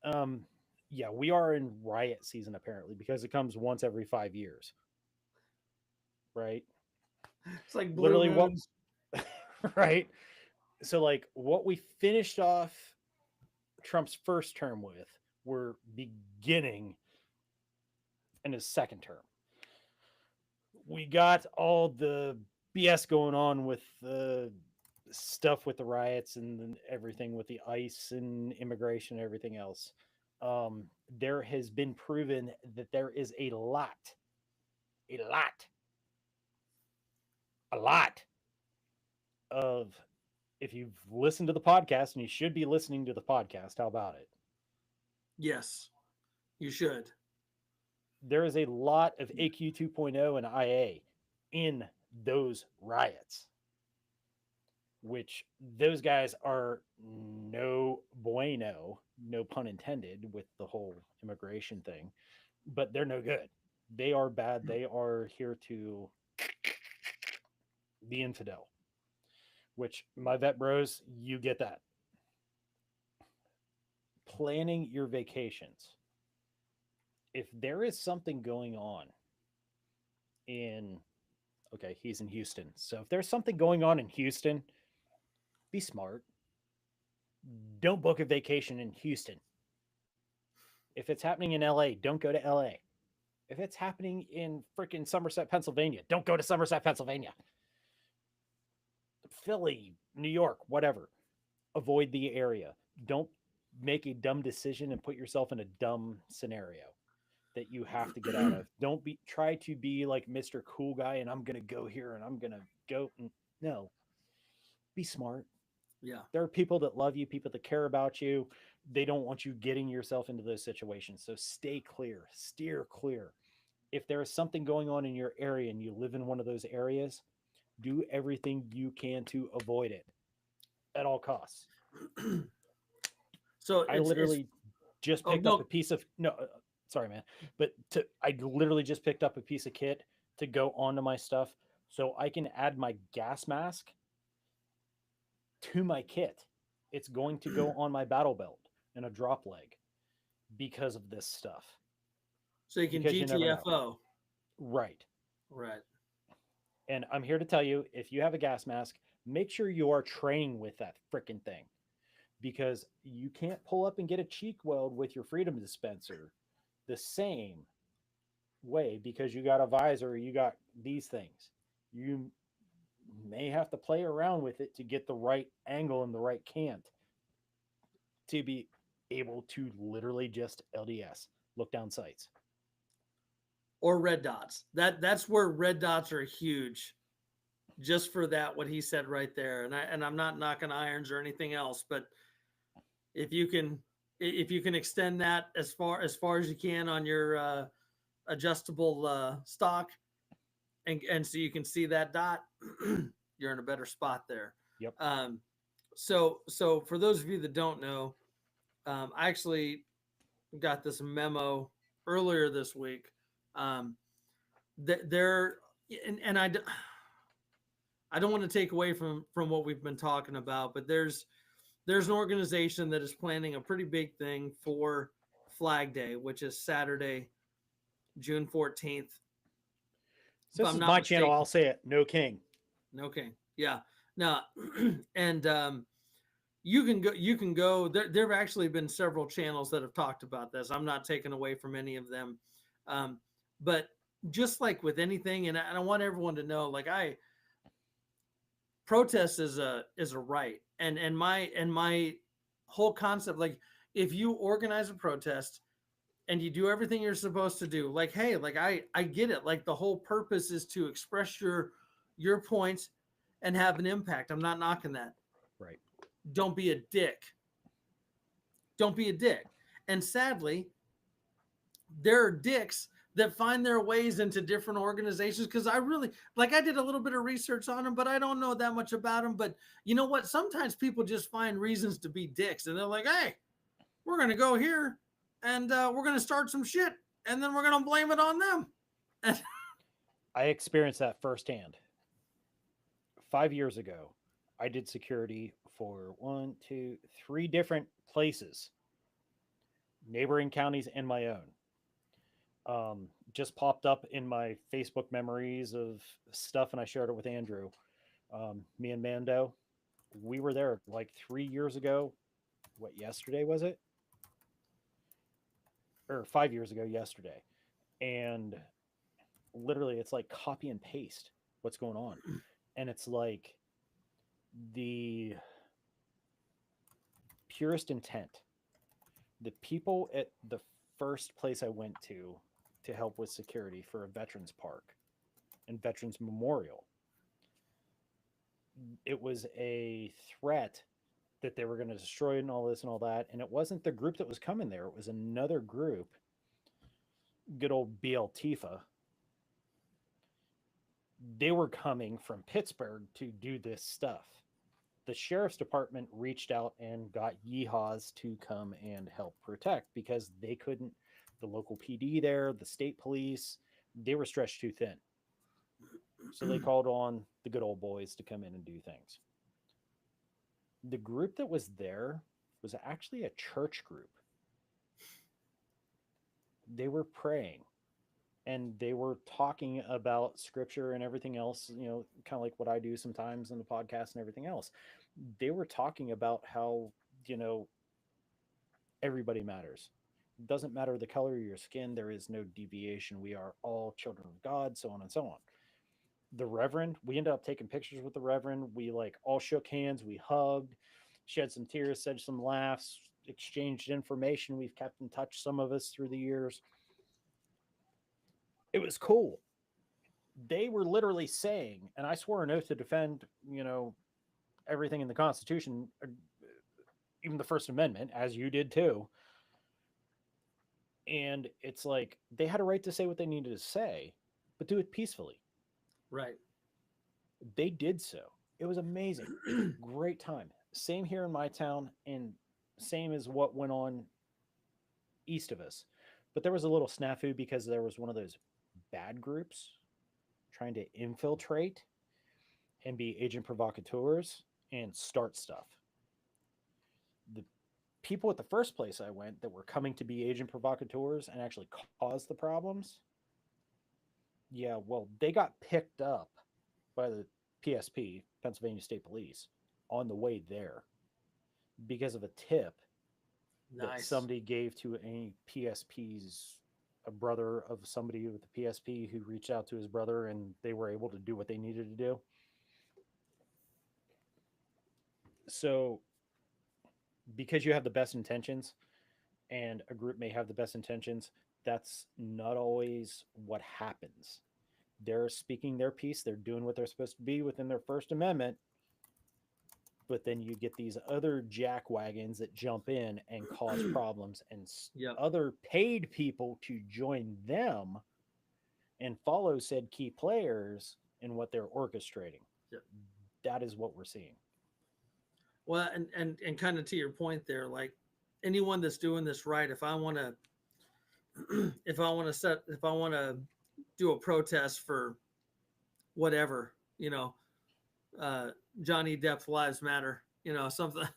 Um, yeah, we are in riot season apparently, because it comes once every 5 years, right? It's like blue Literally, what? moons. Right. So, like, what we finished off Trump's first term with, we're beginning in his second term. We got all the BS going on with the stuff with the riots and everything with the ICE and immigration and everything else. There has been proven that there is a lot, a lot of, if you've listened to the podcast, and you should be listening to the podcast, how about it? Yes, you should. There is a lot of AQ 2.0 and IA in those riots, which those guys are no bueno, no pun intended, with the whole immigration thing, but they're no good. They are bad. They are here to the infidel, which my vet bros, you get that. Planning your vacations. If there is something going on in, okay, he's in Houston. So if there's something going on in Houston, be smart. Don't book a vacation in Houston. If it's happening in LA, don't go to LA. If it's happening in freaking Somerset, Pennsylvania, don't go to Somerset, Pennsylvania. Philly, New York, whatever. Avoid the area. Don't make a dumb decision and put yourself in a dumb scenario that you have to get out of. Don't be try to be like Mr. Cool Guy and I'm going to go here and I'm going to go. No, be smart. Yeah. There are people that love you, people that care about you. They don't want you getting yourself into those situations. So stay clear, steer clear. If there is something going on in your area and you live in one of those areas, do everything you can to avoid it at all costs. So I it's literally just oh picked up a no. piece of no, sorry man, but I literally just picked up a piece of kit to go onto my stuff so I can add my gas mask to my kit. It's going to go on my battle belt and a drop leg because of this stuff. So you can Because you never know. GTFO. Right. Right. And I'm here to tell you if you have a gas mask, make sure you are training with that freaking thing because you can't pull up and get a cheek weld with your freedom dispenser the same way because you got a visor, you got these things. You may have to play around with it to get the right angle and the right cant to be able to literally just LDS, look down sights. Or red dots. That's where red dots are huge. Just for that, what he said right there. And I'm not knocking irons or anything else, but if you can extend that as far as you can on your adjustable stock, and so you can see that dot, you're in a better spot there. Yep. So for those of you that don't know, I actually got this memo earlier this week. Um, there and I don't want to take away from what we've been talking about, but there's an organization that is planning a pretty big thing for Flag Day, which is Saturday, June 14th. So If this I'm is not my channel. mistaken. I'll say it. No king. Okay. Yeah. No. And you can go there have actually been several channels that have talked about this. I'm not taking away from any of them. But just like with anything, and I want everyone to know, like I protest is a right. And my whole concept, like if you organize a protest and you do everything you're supposed to do, like hey, like I get it. Like the whole purpose is to express your points and have an impact. I'm not knocking that. Right. Don't be a dick. Don't be a dick. And sadly, there are dicks that find their ways into different organizations because I really like I did a little bit of research on them, but I don't know that much about them. But you know what? Sometimes people just find reasons to be dicks, and they're like, "Hey, we're gonna go here, and we're gonna start some shit, and then we're gonna blame it on them." I experienced that firsthand. 5 years ago, I did security for one, two, three different places, neighboring counties and my own. Just popped up in my Facebook memories of stuff, and I shared it with Andrew. Me and Mando, we were there like 3 years ago. What, yesterday was it? Or 5 years ago, yesterday. And literally, it's like copy and paste what's going on. And it's like the purest intent. The people at the first place I went to help with security for a veterans park and veterans memorial, it was a threat that they were going to destroy and all this and all that. And it wasn't the group that was coming there, it was another group, good old BL Tifa. They were coming from Pittsburgh to do this stuff. The sheriff's department reached out and got yeehaws to come and help protect because they couldn't, the local PD there, the state police, They were stretched too thin. So they called on the good old boys to come in and do things. The group that was there was actually a church group. They were praying and they were talking about scripture and everything else, kind of like what I do sometimes in the podcast and everything else. They were talking about how, you know, everybody matters. It doesn't matter the color of your skin, there is no deviation. We are all children of God, so on and so on. The Reverend, we ended up taking pictures with the Reverend. We like all shook hands, we hugged, shed some tears, said some laughs, exchanged information. We've kept in touch, some of us through the years. It was cool. They were literally saying, and I swore an oath to defend, everything in the Constitution, even the First Amendment, as you did too. And it's like they had a right to say what they needed to say, but do it peacefully. Right. They did so. It was amazing. Great time. Same here in my town, and same as what went on east of us. But there was a little snafu because there was one of those bad groups trying to infiltrate and be agent provocateurs and start stuff. The people at the first place I went that were coming to be agent provocateurs and actually cause the problems, yeah, well, they got picked up by the PSP, Pennsylvania State Police, on the way there because of a tip that Nice. somebody gave to a PSP's a brother of somebody with the PSP who reached out to his brother and they were able to do what they needed to do. So because you have the best intentions and a group may have the best intentions, that's not always what happens. They're speaking their piece, they're doing what they're supposed to be within their First Amendment, but then you get these other jackwagons that jump in and cause problems and Yep. other paid people to join them and follow said key players in what they're orchestrating. Yep. That is what we're seeing. Well, and kind of to your point there, like anyone that's doing this right, if I want to if I want to do a protest for whatever, uh, Johnny Depp lives matter, something,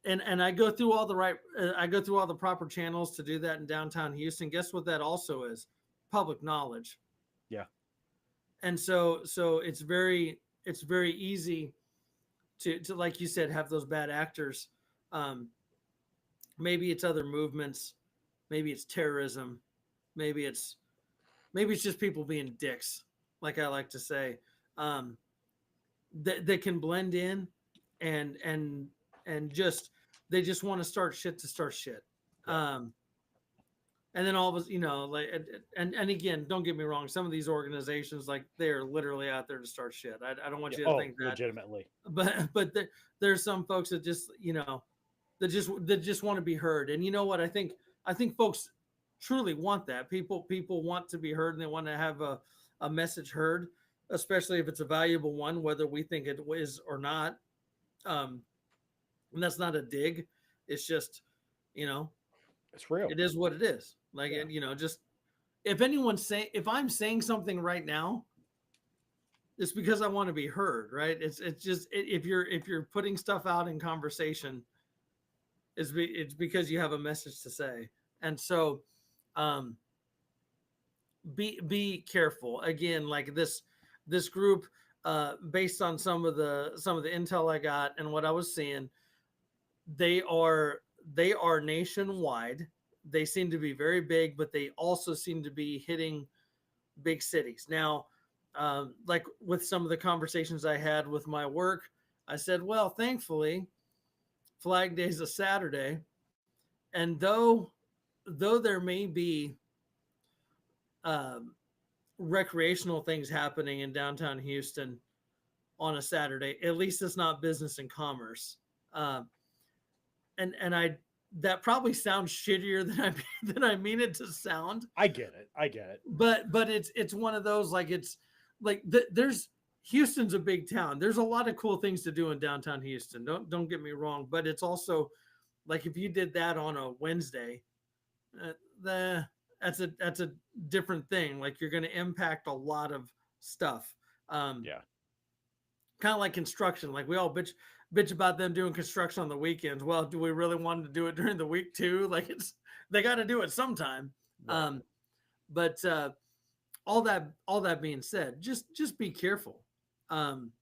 and I go through all the I go through all the proper channels to do that in downtown Houston. Guess what that also is? Public knowledge. Yeah. And so it's very easy to like you said, have those bad actors. Um, maybe it's other movements, maybe it's terrorism, maybe it's just people being dicks, like I like to say, that can blend in and just they just want to start shit to start shit. Yeah. And then all of us, like, and again, don't get me wrong, some of these organizations, like, they're literally out there to start shit. I don't want Yeah. you to Oh, think that, legitimately. but there's some folks that just, that just want to be heard. And you know what? I think folks truly want that. People want to be heard and they want to have a message heard, especially if it's a valuable one, whether we think it is or not. And that's not a dig. It's just, It's real. it is what it is. Like, Yeah. just if I'm saying something right now, it's because I want to be heard, right? It's just, if you're putting stuff out in conversation, it's because you have a message to say. And so, um, be careful. Again, like this group, based on some of the intel I got and what I was seeing, they are nationwide. They seem to be very big, but they also seem to be hitting big cities. Now, like with some of the conversations I had with my work, I said, well, thankfully, Flag Day is a Saturday, and though there may be um, recreational things happening in downtown Houston on a Saturday, at least it's not business and commerce. Um, and I that probably sounds shittier than I mean it to sound. I get it. But it's one of those, like, it's like there's Houston's a big town. There's a lot of cool things to do in downtown Houston. Don't get me wrong, but it's also like if you did that on a Wednesday, the that's a different thing. Like you're going to impact a lot of stuff. Um, Yeah. Kind of like construction. Like we all bitch about them doing construction on the weekends. Well, do we really want to do it during the week too? Like they got to do it sometime. Right. But all that being said, just be careful. Um,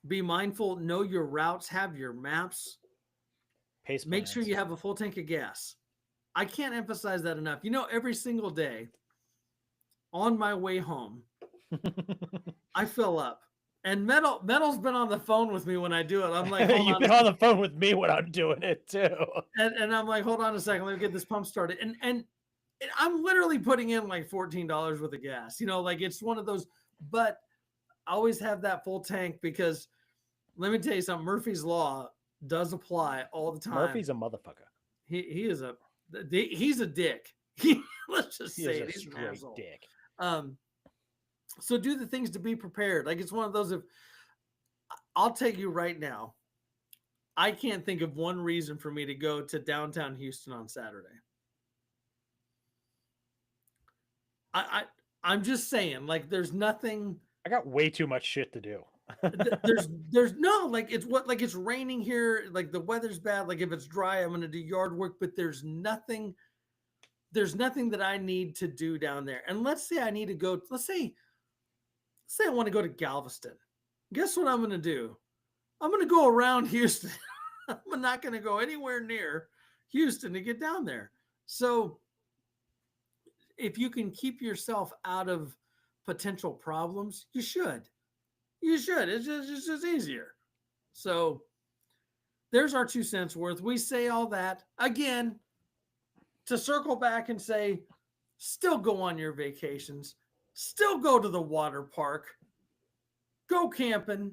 be mindful. Know your routes. Have your maps. Pace Make sure plans. you have a full tank of gas. I can't emphasize that enough. You know, every single day on my way home, I fill up. And metal's been on the phone with me when I do it. I'm like, hold You've on a been on second. the phone with me when I'm doing it too. And I'm like, hold on a second, let me get this pump started. And I'm literally putting in like $14 worth of gas. You know, like it's one of those, but I always have that full tank because let me tell you something, Murphy's Law does apply all the time. Murphy's a motherfucker. He is he's a dick. Let's just He is say a it. He's an straight asshole. dick. So do the things to be prepared. Like it's one of those if I'll tell you right now, I can't think of one reason for me to go to downtown Houston on Saturday. I I'm just saying, like there's nothing. I got way too much shit to do. There's no like it's what like it's raining here, like the weather's bad. Like if it's dry, I'm gonna do yard work, but there's nothing that I need to do down there. And let's say I need to go, let's say I want to go to Galveston. Guess what I'm gonna do? I'm gonna go around Houston. I'm not gonna go anywhere near Houston to get down there. So if you can keep yourself out of potential problems, you should. You should. It's just easier. So there's our 2 cents worth. We say all that again to circle back and say, still go on your vacations, still go to the water park, go camping,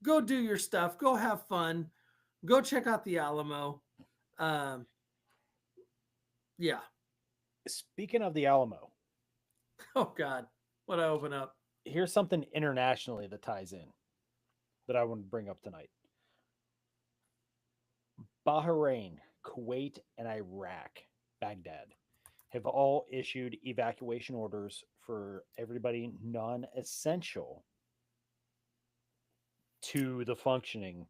go do your stuff, go have fun, go check out the Alamo. Um, yeah. Speaking of the Alamo, Oh God, what I open up. here's something internationally that ties in that I want to bring up tonight. Bahrain, Kuwait, and Iraq, Baghdad, have all issued evacuation orders for everybody non essential to the functioning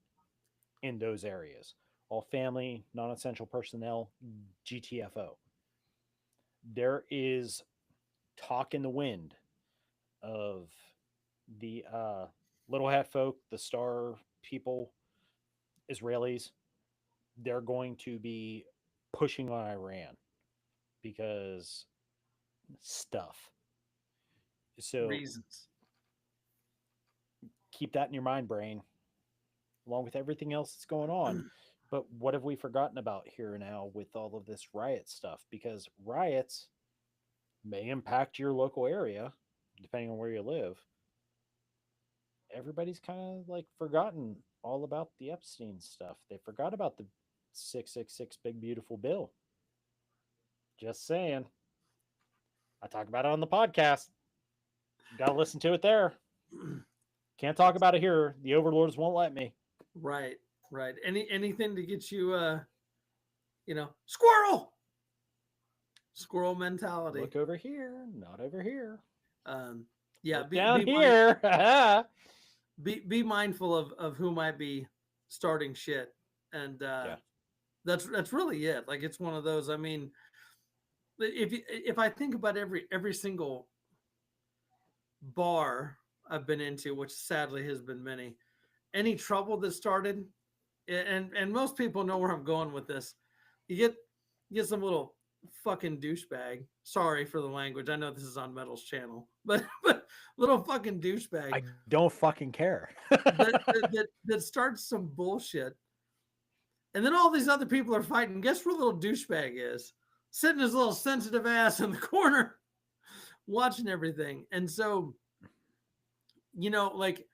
in those areas. All family, non essential personnel, GTFO. There is talk in the wind of the little hat folk, the star people, Israelis. They're going to be pushing on Iran because stuff. So Reasons. keep that in your mind, brain, along with everything else that's going on. But what have we forgotten about here now with all of this riot stuff? Because riots may impact your local area, depending on where you live. Everybody's kind of like forgotten all about the Epstein stuff. They forgot about the 666 Big Beautiful Bill. Just saying. I talk about it on the podcast. Got to listen to it there. Can't talk about it here. The overlords won't let me. Right, right. Anything to get you squirrel. Squirrel mentality. Look over here, not over here. Yeah, Look down here. be mindful of who might be starting shit. And Yeah. that's really it. Like it's one of those. I mean, if I think about every single bar I've been into, which sadly has been many, any trouble that started, and most people know where I'm going with this. You get some little fucking douchebag. Sorry for the language. I know this is on Metal's channel, but little fucking douchebag. I don't fucking care. that starts some bullshit. And then all these other people are fighting. Guess where little douchebag is? Sitting his little sensitive ass in the corner, watching everything. And so, like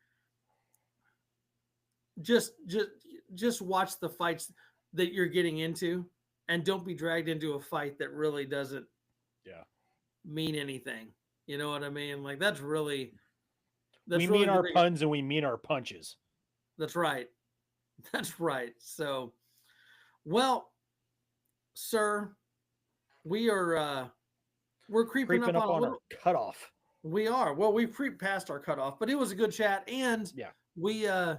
just watch the fights that you're getting into and don't be dragged into a fight that really doesn't mean anything. You know what I mean? Like that's we really mean our puns and we mean our punches. That's right. That's right. So, well, sir, we are we're creeping creeping up up on a on our little. cutoff. We are. Well, we creeped past our cutoff, but it was a good chat, and Yeah. we uh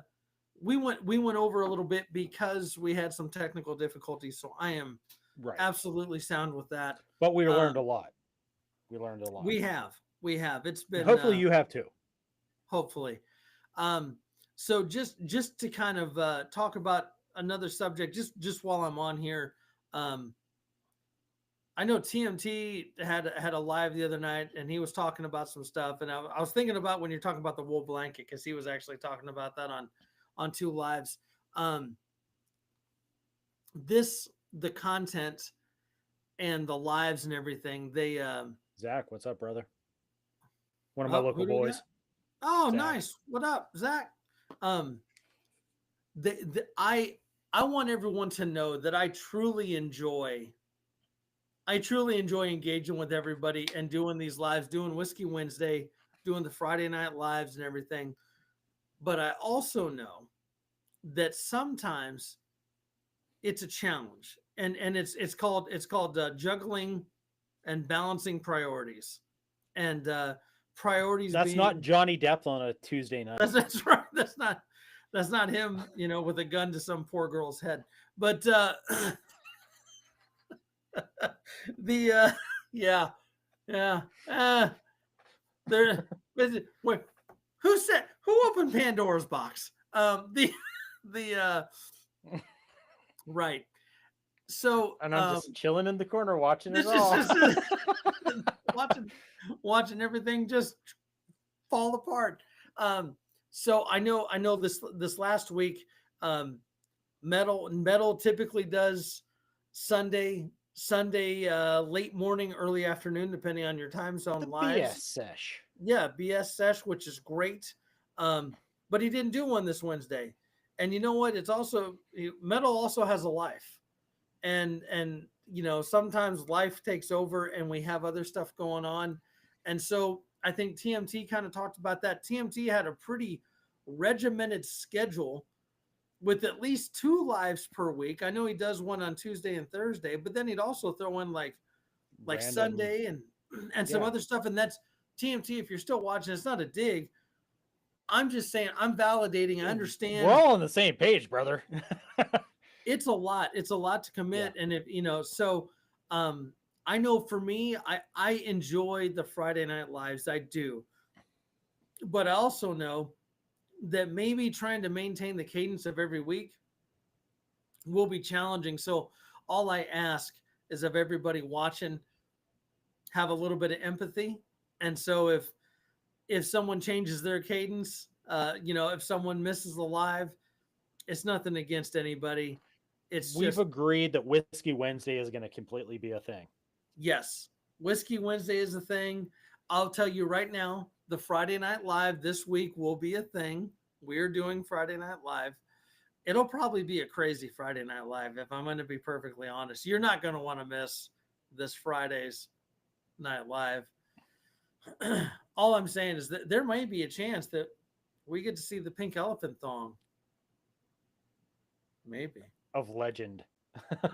we went over a little bit because we had some technical difficulties. So I am Right. absolutely sound with that. But we learned a Um, lot. We learned a lot. we have. It's And been hopefully you have too. hopefully. Um, so just to kind of talk about another subject, just while I'm on here. Um, I know TMT had a live the other night, and he was talking about some stuff, and I was thinking about when you're talking about the wool blanket because he was actually talking about that on two lives. Um, this the content and the lives and everything. They Zach, what's up, brother? One of my oh, local who do we got? boys. Oh, Zach. nice. What up, Zach? Um, I want everyone to know that I truly enjoy engaging with everybody and doing these lives, doing Whiskey Wednesday, doing the Friday night lives and everything. But I also know that sometimes it's a challenge, and it's called juggling and balancing priorities, and priorities That's not being Johnny Depp on a Tuesday night. that's right. That's not him, with a gun to some poor girl's head. But the yeah, yeah. There. Wait, who opened Pandora's box? The right. So And I'm just chilling in the corner watching it this all. is watching watching everything just fall apart. So I know this last week, metal typically does Sunday late morning, early afternoon, depending on your time The zone BS lives. sesh. Yeah, BS sesh, which is great. But he didn't do one this Wednesday. And you know what? It's also metal also has a life. And sometimes life takes over and we have other stuff going on. And so I think TMT kind of talked about that. TMT had a pretty regimented schedule with at least two lives per week. I know he does one on Tuesday and Thursday, but then he'd also throw in like Random. Sunday and some Yeah. other stuff. And that's TMT. If you're still watching, it's not a dig. I'm just saying I'm validating. I We're understand all on the same page, brother. it's a lot. It's a lot to Yeah. commit. And if so um I know for me, I enjoy the Friday night lives. I do. But I also know that maybe trying to maintain the cadence of every week will be challenging. So all I ask is of everybody watching, have a little bit of empathy. And so if someone changes their cadence, if someone misses the live, it's nothing against anybody. It's We've just agreed that Whiskey Wednesday is going to completely be a thing. yes, Whiskey Wednesday is a thing. I'll tell you right now, the Friday Night Live this week will be a thing. We're doing Friday Night Live. It'll probably be a crazy Friday Night Live, if I'm going to be perfectly honest. You're not going to want to miss this Friday's Night Live. All I'm saying is that there may be a chance that we get to see the pink elephant thong. Maybe. Of legend.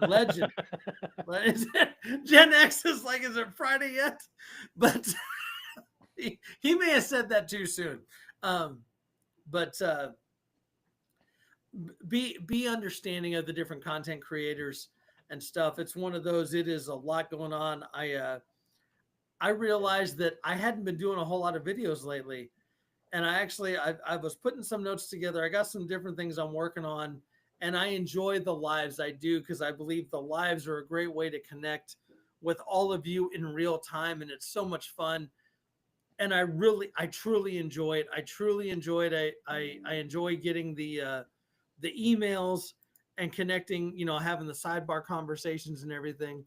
Legend. Gen X is like, is it Friday yet? But he may have said that too soon. But be understanding of the different content creators and stuff. It's one of those. It is a lot going on. I realized that I hadn't been doing a whole lot of videos lately, and I was putting some notes together. I got some different things I'm working on, and I enjoy the lives I do because I believe the lives are a great way to connect with all of you in real time, and it's so much fun. And I truly enjoy it. I truly enjoy it. I enjoy getting the emails and connecting, having the sidebar conversations and everything.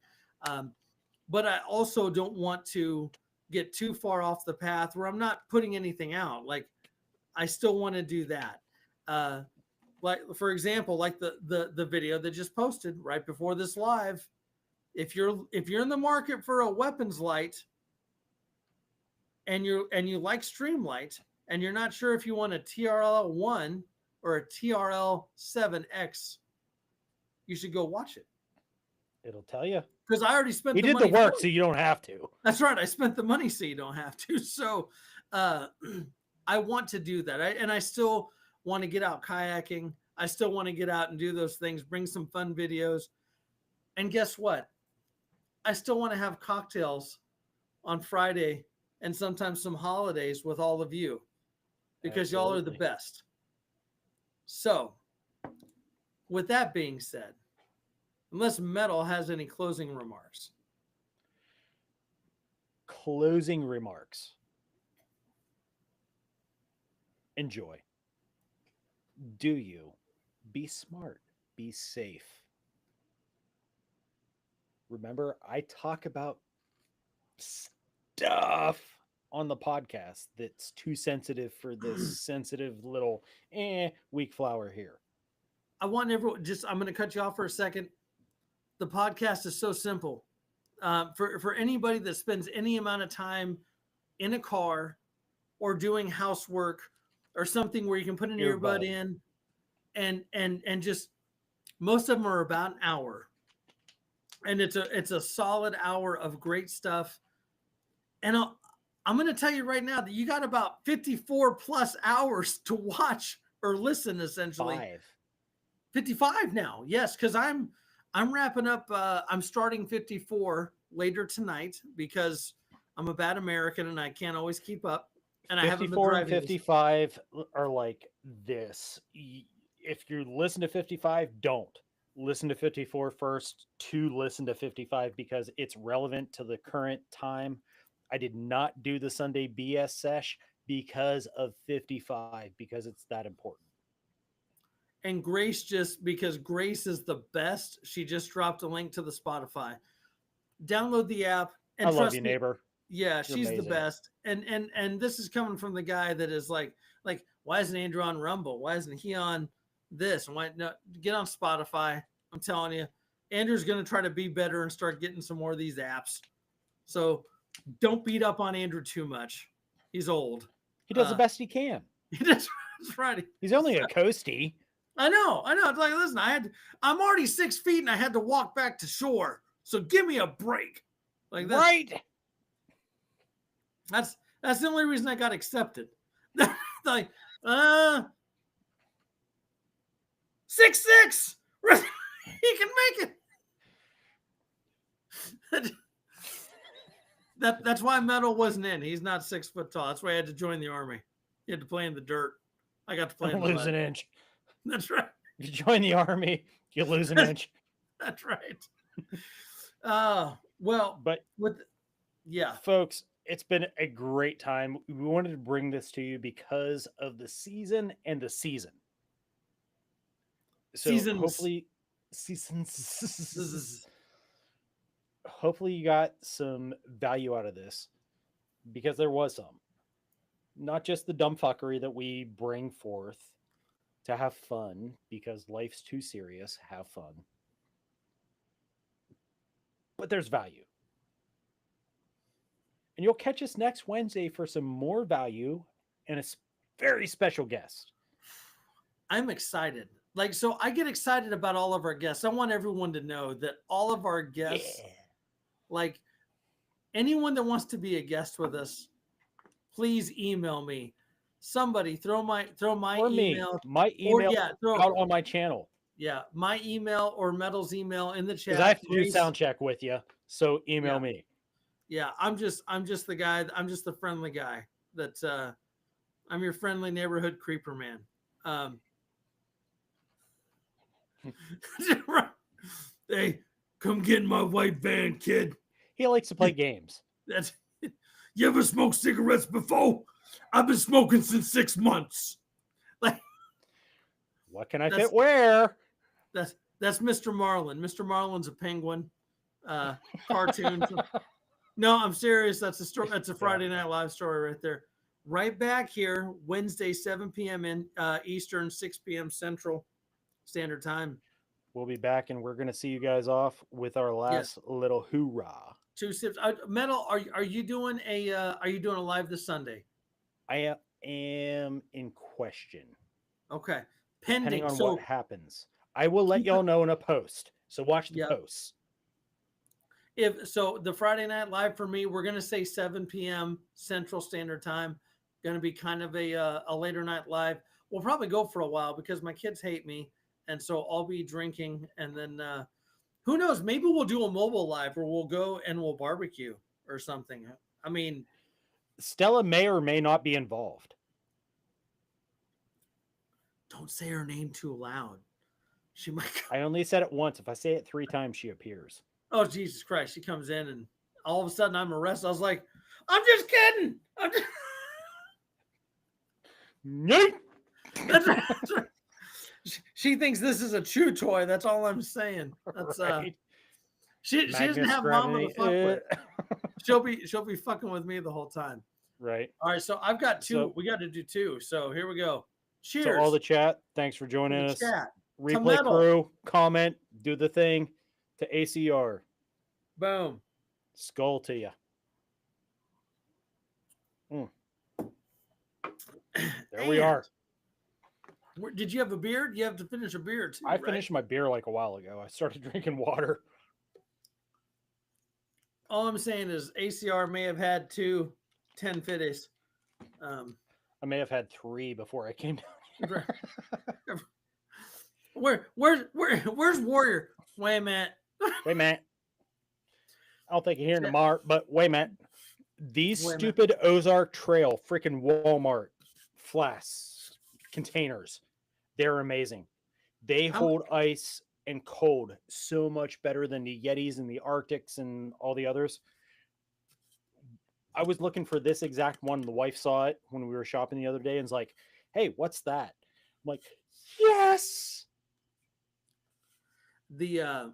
But I also don't want to get too far off the path where I'm not putting anything out. Like I still want to do that. Like for example, like the video that just posted right before this live. If you're in the market for a weapons light and you like Streamlight and you're not sure if you want a TRL-1 or a TRL-7X, you should go watch it. It'll tell you. because I already spent He the did the money for work, it. so you don't have to. That's right. I spent the money so you don't have to. So uh, I want to do that. And I still want to get out kayaking. I still want to get out and do those things, bring some fun videos. And guess what? I still want to have cocktails on Friday and sometimes some holidays with all of you because y'all are the Absolutely. best. So, with that being said, unless Metal has any closing remarks. Closing remarks. Enjoy. Do you? Be smart. Be safe. Remember, I talk about stuff on the podcast that's too sensitive for this sensitive little weak flower here. I want everyone I'm going to cut you off for a second. The podcast is so simple. For anybody that spends any amount of time in a car or doing housework or something where you can put an earbud Earbud. in and just most of them are about an hour. And it's a solid hour of great stuff. And I'm going to tell you right now that you got about 54 plus hours to watch or listen essentially. 5. 55 now. Yes, cuz I'm wrapping up I'm starting 54 later tonight because I'm a bad American and I can't always keep up and I haven't been 54 and driving 55 are like this. If you listen to 55, don't. Listen to 54 first to listen to 55 because it's relevant to the current time. I did not do the Sunday BS sesh because of 55 because it's that important. and Grace just because Grace is the best, she just dropped a link to the Spotify. Download the app I and love you, trust me, neighbor. yeah, You're she's the amazing. best. And this is coming from the guy that is like why isn't Andrew on Rumble? Why isn't he on this? Why no get on Spotify? I'm telling you, Andrew's going to try to be better and start getting some more of these apps. So don't beat up on Andrew too much. He's old. He does the best he can. That's right. He's only a coastie. I know. It's like, listen, I'm already 6 feet and I had to walk back to shore. So give me a break. Like that. Right. That's the only reason I got accepted. Like, 6'6". He can make it. That's why Metal wasn't in. He's not 6 foot tall. That's why I had to join the army. He had to play in the dirt. I got to play in the Lose mud. an inch. That's right. If you join the army, you lose an inch. That's right. Well, But yeah, folks, it's been a great time. We wanted to bring this to you because of the season and the season. So seasons. hopefully seasons. Hopefully you got some value out of this because there was some. Not just the dumb fuckery that we bring forth to have fun because life's too serious. Have fun. But there's value. And you'll catch us next Wednesday for some more value and a very special guest. I'm excited. Like, so I get excited about all of our guests. I want everyone to know that all of our guests, like anyone that wants to be a guest with us, please email me. Somebody throw my or email. My email out on my channel. Yeah, my email or Metal's email in the chat. Because I have to do sound check with you, so email me. Yeah, I'm just the guy. I'm just the friendly guy. That I'm your friendly neighborhood creeper man. Hey, come get in my white van, kid. He likes to play games. That's. You ever smoked cigarettes before? I've been smoking since 6 months. Like, what can I fit where? That's Mr. Marlin. Mr. Marlin's a penguin cartoon. No, I'm serious. That's a story. That's a Friday Night Live story right there. Right back here, Wednesday, 7 p.m. in Eastern, 6 p.m. Central Standard Time. We'll be back, and we're going to see you guys off with our last little hoorah. 2 sips. Metal, are you doing a live this Sunday? I am in question. Okay. Pending. Depending on what happens. I will let y'all know in a post. So watch the posts. If so, the Friday Night Live for me, we're gonna say 7 p.m. Central Standard Time. Going to be kind of a later night live. We'll probably go for a while because my kids hate me, and so I'll be drinking, and then who knows? Maybe we'll do a mobile live where we'll go and we'll barbecue or something. I mean, Stella may or may not be involved. don't say her name too loud. She might. I only said it once. If I say it 3 times, she appears. Oh Jesus Christ! She comes in and all of a sudden I'm arrested. I was like, I'm just kidding. I'm just. That's right, that's right. She thinks this is a chew toy. That's all I'm saying. That's right. She doesn't have mama to fuck with. She'll be fucking with me the whole time. Right. All right, so I've got two. So, we got to do two. So here we go. Cheers. to all the chat, thanks for joining us. Chat. Replay crew, comment, do the thing. To ACR. Boom. Skull to you. There we are. Did you have a beer? You have to finish a beer too. I finished my beer like a while ago. I started drinking water. All I'm saying is ACR may have had 2 10-50s. I may have had 3 before I came down here. Where's Warrior? Wait a minute. Wait a minute. I don't think you're hearing tomorrow, but wait a minute. These stupid Ozark Trail freaking Walmart flasks containers, they're amazing. They hold ice and cold so much better than the Yetis and the Arctics and all the others. I was looking for this exact one. The wife saw it when we were shopping the other day and was like, hey, what's that? I'm like, yes. The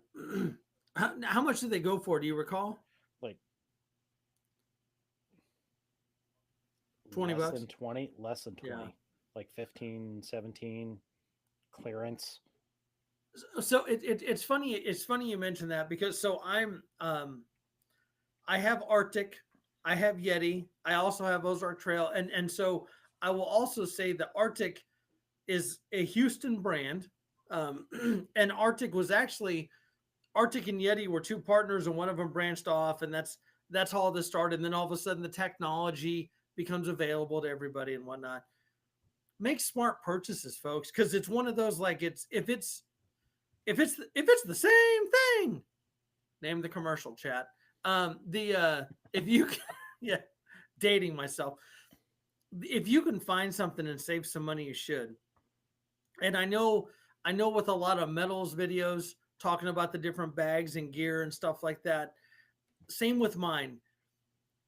how much did they go for? Do you recall? Like 20 less bucks? Than 20, less than 20. Yeah. Like 15, 17 clearance. So it's funny. It's funny you mentioned that because so I'm I have Arctic, I have Yeti, I also have Ozark Trail, and so I will also say that Arctic is a Houston brand, and Arctic was actually Arctic and Yeti were 2 partners, and one of them branched off, and that's how all this started. And then all of a sudden, the technology becomes available to everybody and whatnot. Make smart purchases, folks, because it's one of those like if it's the same thing. Name the commercial, chat. If you can, yeah, dating myself. If you can find something and save some money, you should. And I know with a lot of metals videos talking about the different bags and gear and stuff like that. Same with mine.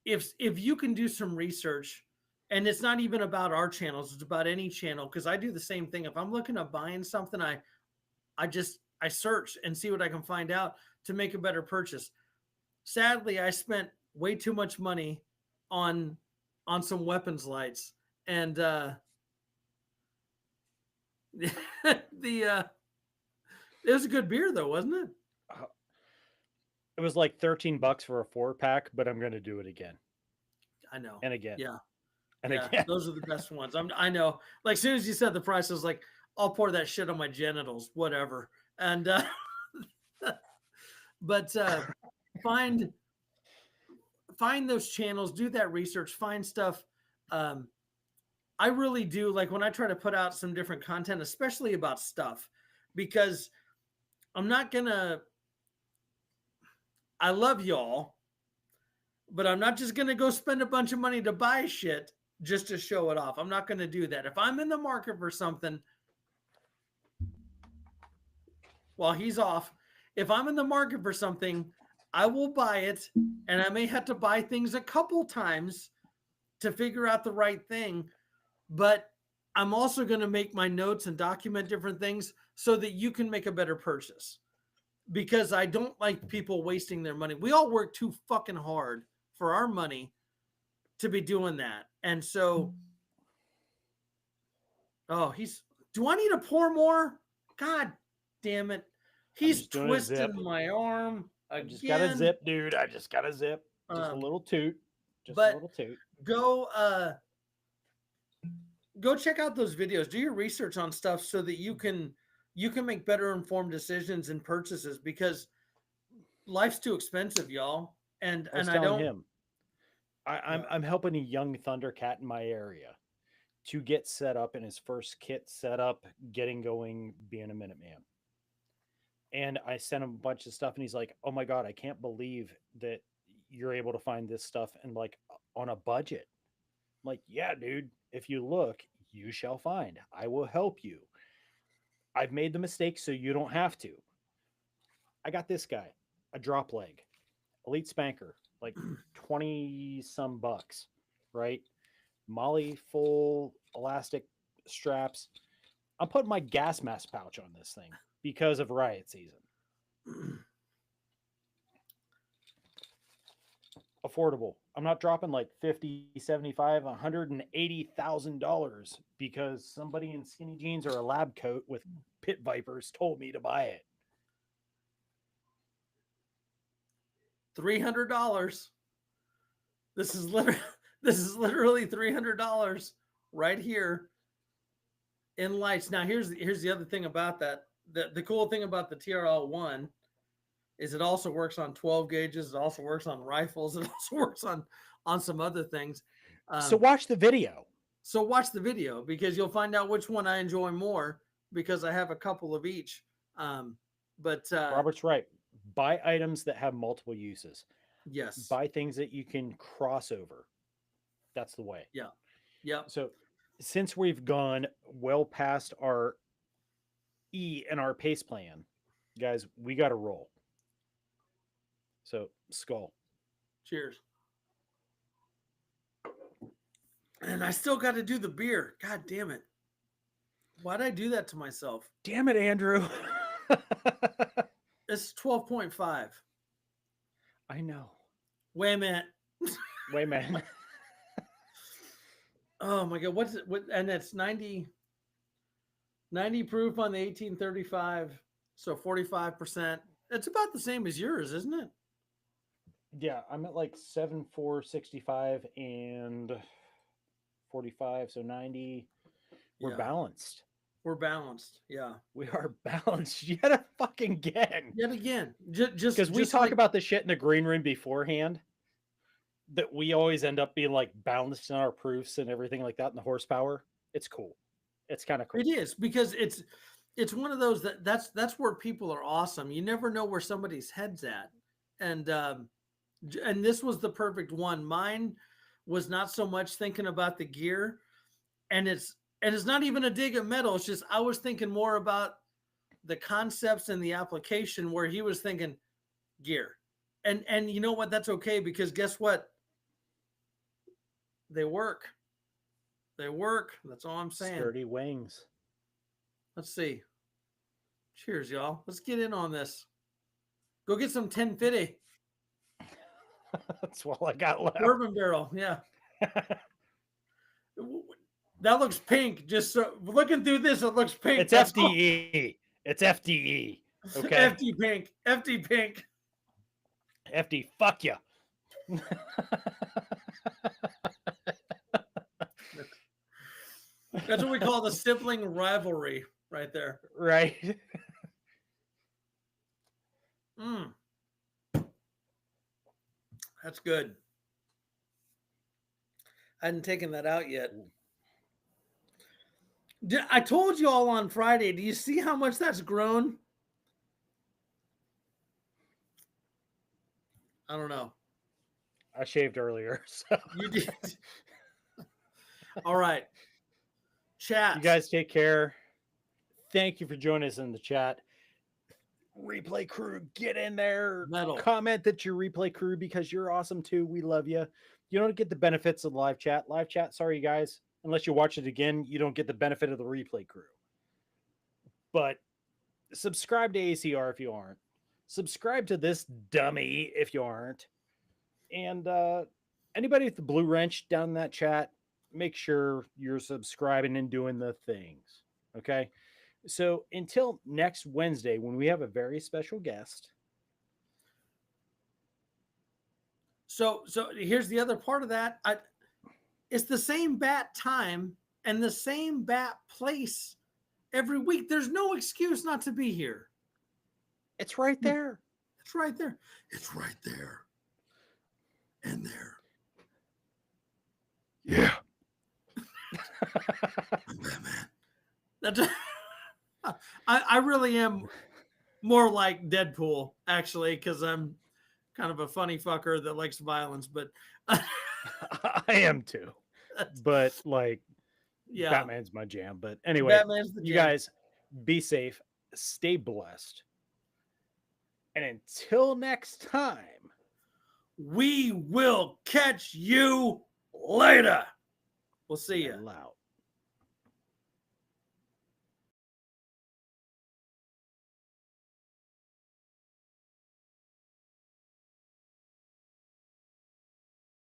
If you can do some research, and it's not even about our channels, it's about any channel, because I do the same thing. If I'm looking at buying something, I search and see what I can find out to make a better purchase. Sadly, I spent way too much money on some weapons lights, and it was a good beer though, wasn't it? It was like $13 for a 4-pack, but I'm going to do it again. I know. And again. Yeah. And yeah, again. Those are the best ones. I know. Like as soon as you said the price, I was like, I'll pour that shit on my genitals, whatever. And but find those channels, do that research, find stuff. I really do like when I try to put out some different content, especially about stuff, because I'm not gonna. I love y'all, but I'm not just gonna go spend a bunch of money to buy shit just to show it off. I'm not gonna do that. If I'm in the market for something, while he's off, if I'm in the market for something, I will buy it, and I may have to buy things a couple times to figure out the right thing, but I'm also going to make my notes and document different things so that you can make a better purchase, because I don't like people wasting their money. We all work too fucking hard for our money to be doing that. And so, do I need to pour more? God damn it. He's twisting my arm again. I just got a zip, dude. I just got a zip. Just a little toot. Just a little toot. Go check out those videos. Do your research on stuff so that you can make better informed decisions and purchases, because life's too expensive, y'all. I was I telling don't. him, Yeah. I'm helping a young Thundercat in my area to get set up in his first kit setup, getting going, being a Minuteman. And I sent him a bunch of stuff, and he's like, "Oh my god, I can't believe that you're able to find this stuff and like on a budget." I'm like, "Yeah, dude, if you look, you shall find. I will help you. I've made the mistake so you don't have to." I got this guy, a drop leg, elite spanker, like 20 some bucks, right? Molly full elastic straps. I'm putting my gas mask pouch on this thing because of riot season. Affordable. I'm not dropping like 50, 75, $180,000 because somebody in skinny jeans or a lab coat with pit vipers told me to buy it. $300. This is literally this is literally $300 right here in lights. Now here's the other thing about that. The cool thing about the TRL-1 is it also works on 12 gauges. It also works on rifles. It also works on some other things. So Um, watch the video. so watch the video because you'll find out which one I enjoy more because I have a couple of each. Um, but Robert's right. Buy items that have multiple uses. yes, Buy things that you can cross over. That's the way. yeah, yep. So since we've gone well past our E and our pace plan, guys, we got to roll. So skull. Cheers. And I still got to do the beer. God damn it. Why'd I do that to myself? Damn it, Andrew. It's 12.5. I know. Wait a minute. Wait, man. Oh my God. What's it? What, and it's 90 proof on the 1835. So 45%. It's about the same as yours, isn't it? Yeah, I'm at like 7,465 and 45, so 90. We're Yeah. balanced. We're balanced. Yeah. We are balanced yet fucking again. Yet again. Because we talk about the shit in the green room beforehand, that we always end up being like balanced in our proofs and everything like that and the horsepower. It's cool. It's kind of cool. It is because it's one of those that's where people are awesome. You never know where somebody's head's at. And this was the perfect one. Mine was not so much thinking about the gear, and it's not even a dig at metal. It's just I was thinking more about the concepts and the application where he was thinking gear. And you know what? That's okay because guess what? They work. They work. That's all I'm saying. Sturdy wings. Let's see. Cheers, y'all. Let's get in on this. Go get some 1050 That's all I got left. bourbon barrel. Yeah. That looks pink. Just so looking through this, it looks pink. It's FDE. It's FDE. Okay. FD pink. FD pink. FD, fuck you. That's what we call the sibling rivalry right there. Right. Mm. That's good. I hadn't taken that out yet. I told you all on Friday. Do you see how much that's grown? I don't know. I shaved earlier. So. You did. All right. Chat. You guys take care. Thank you for joining us in the chat. Replay crew, get in there. Metal. Comment that you're replay crew because you're awesome too. We love you. You don't get the benefits of live chat. Live chat, sorry, you guys. Unless you watch it again, you don't get the benefit of the replay crew. But subscribe to ACR if you aren't. Subscribe to this dummy if you aren't. And anybody with the blue wrench down in that chat, make sure you're subscribing and doing the things. Okay? So until next Wednesday, when we have a very special guest. So here's the other part of that. It's the same bat time and the same bat place every week. There's no excuse not to be here. It's right there. It's right there. It's right there. And there. Yeah. I'm Batman. That's I really am more like Deadpool, actually, because I'm kind of a funny fucker that likes violence, but I am too. But like yeah, Batman's my jam. But anyway, Batman's the you jam. guys be safe, stay blessed. And until next time, We will catch you later. We'll see you. Metal out.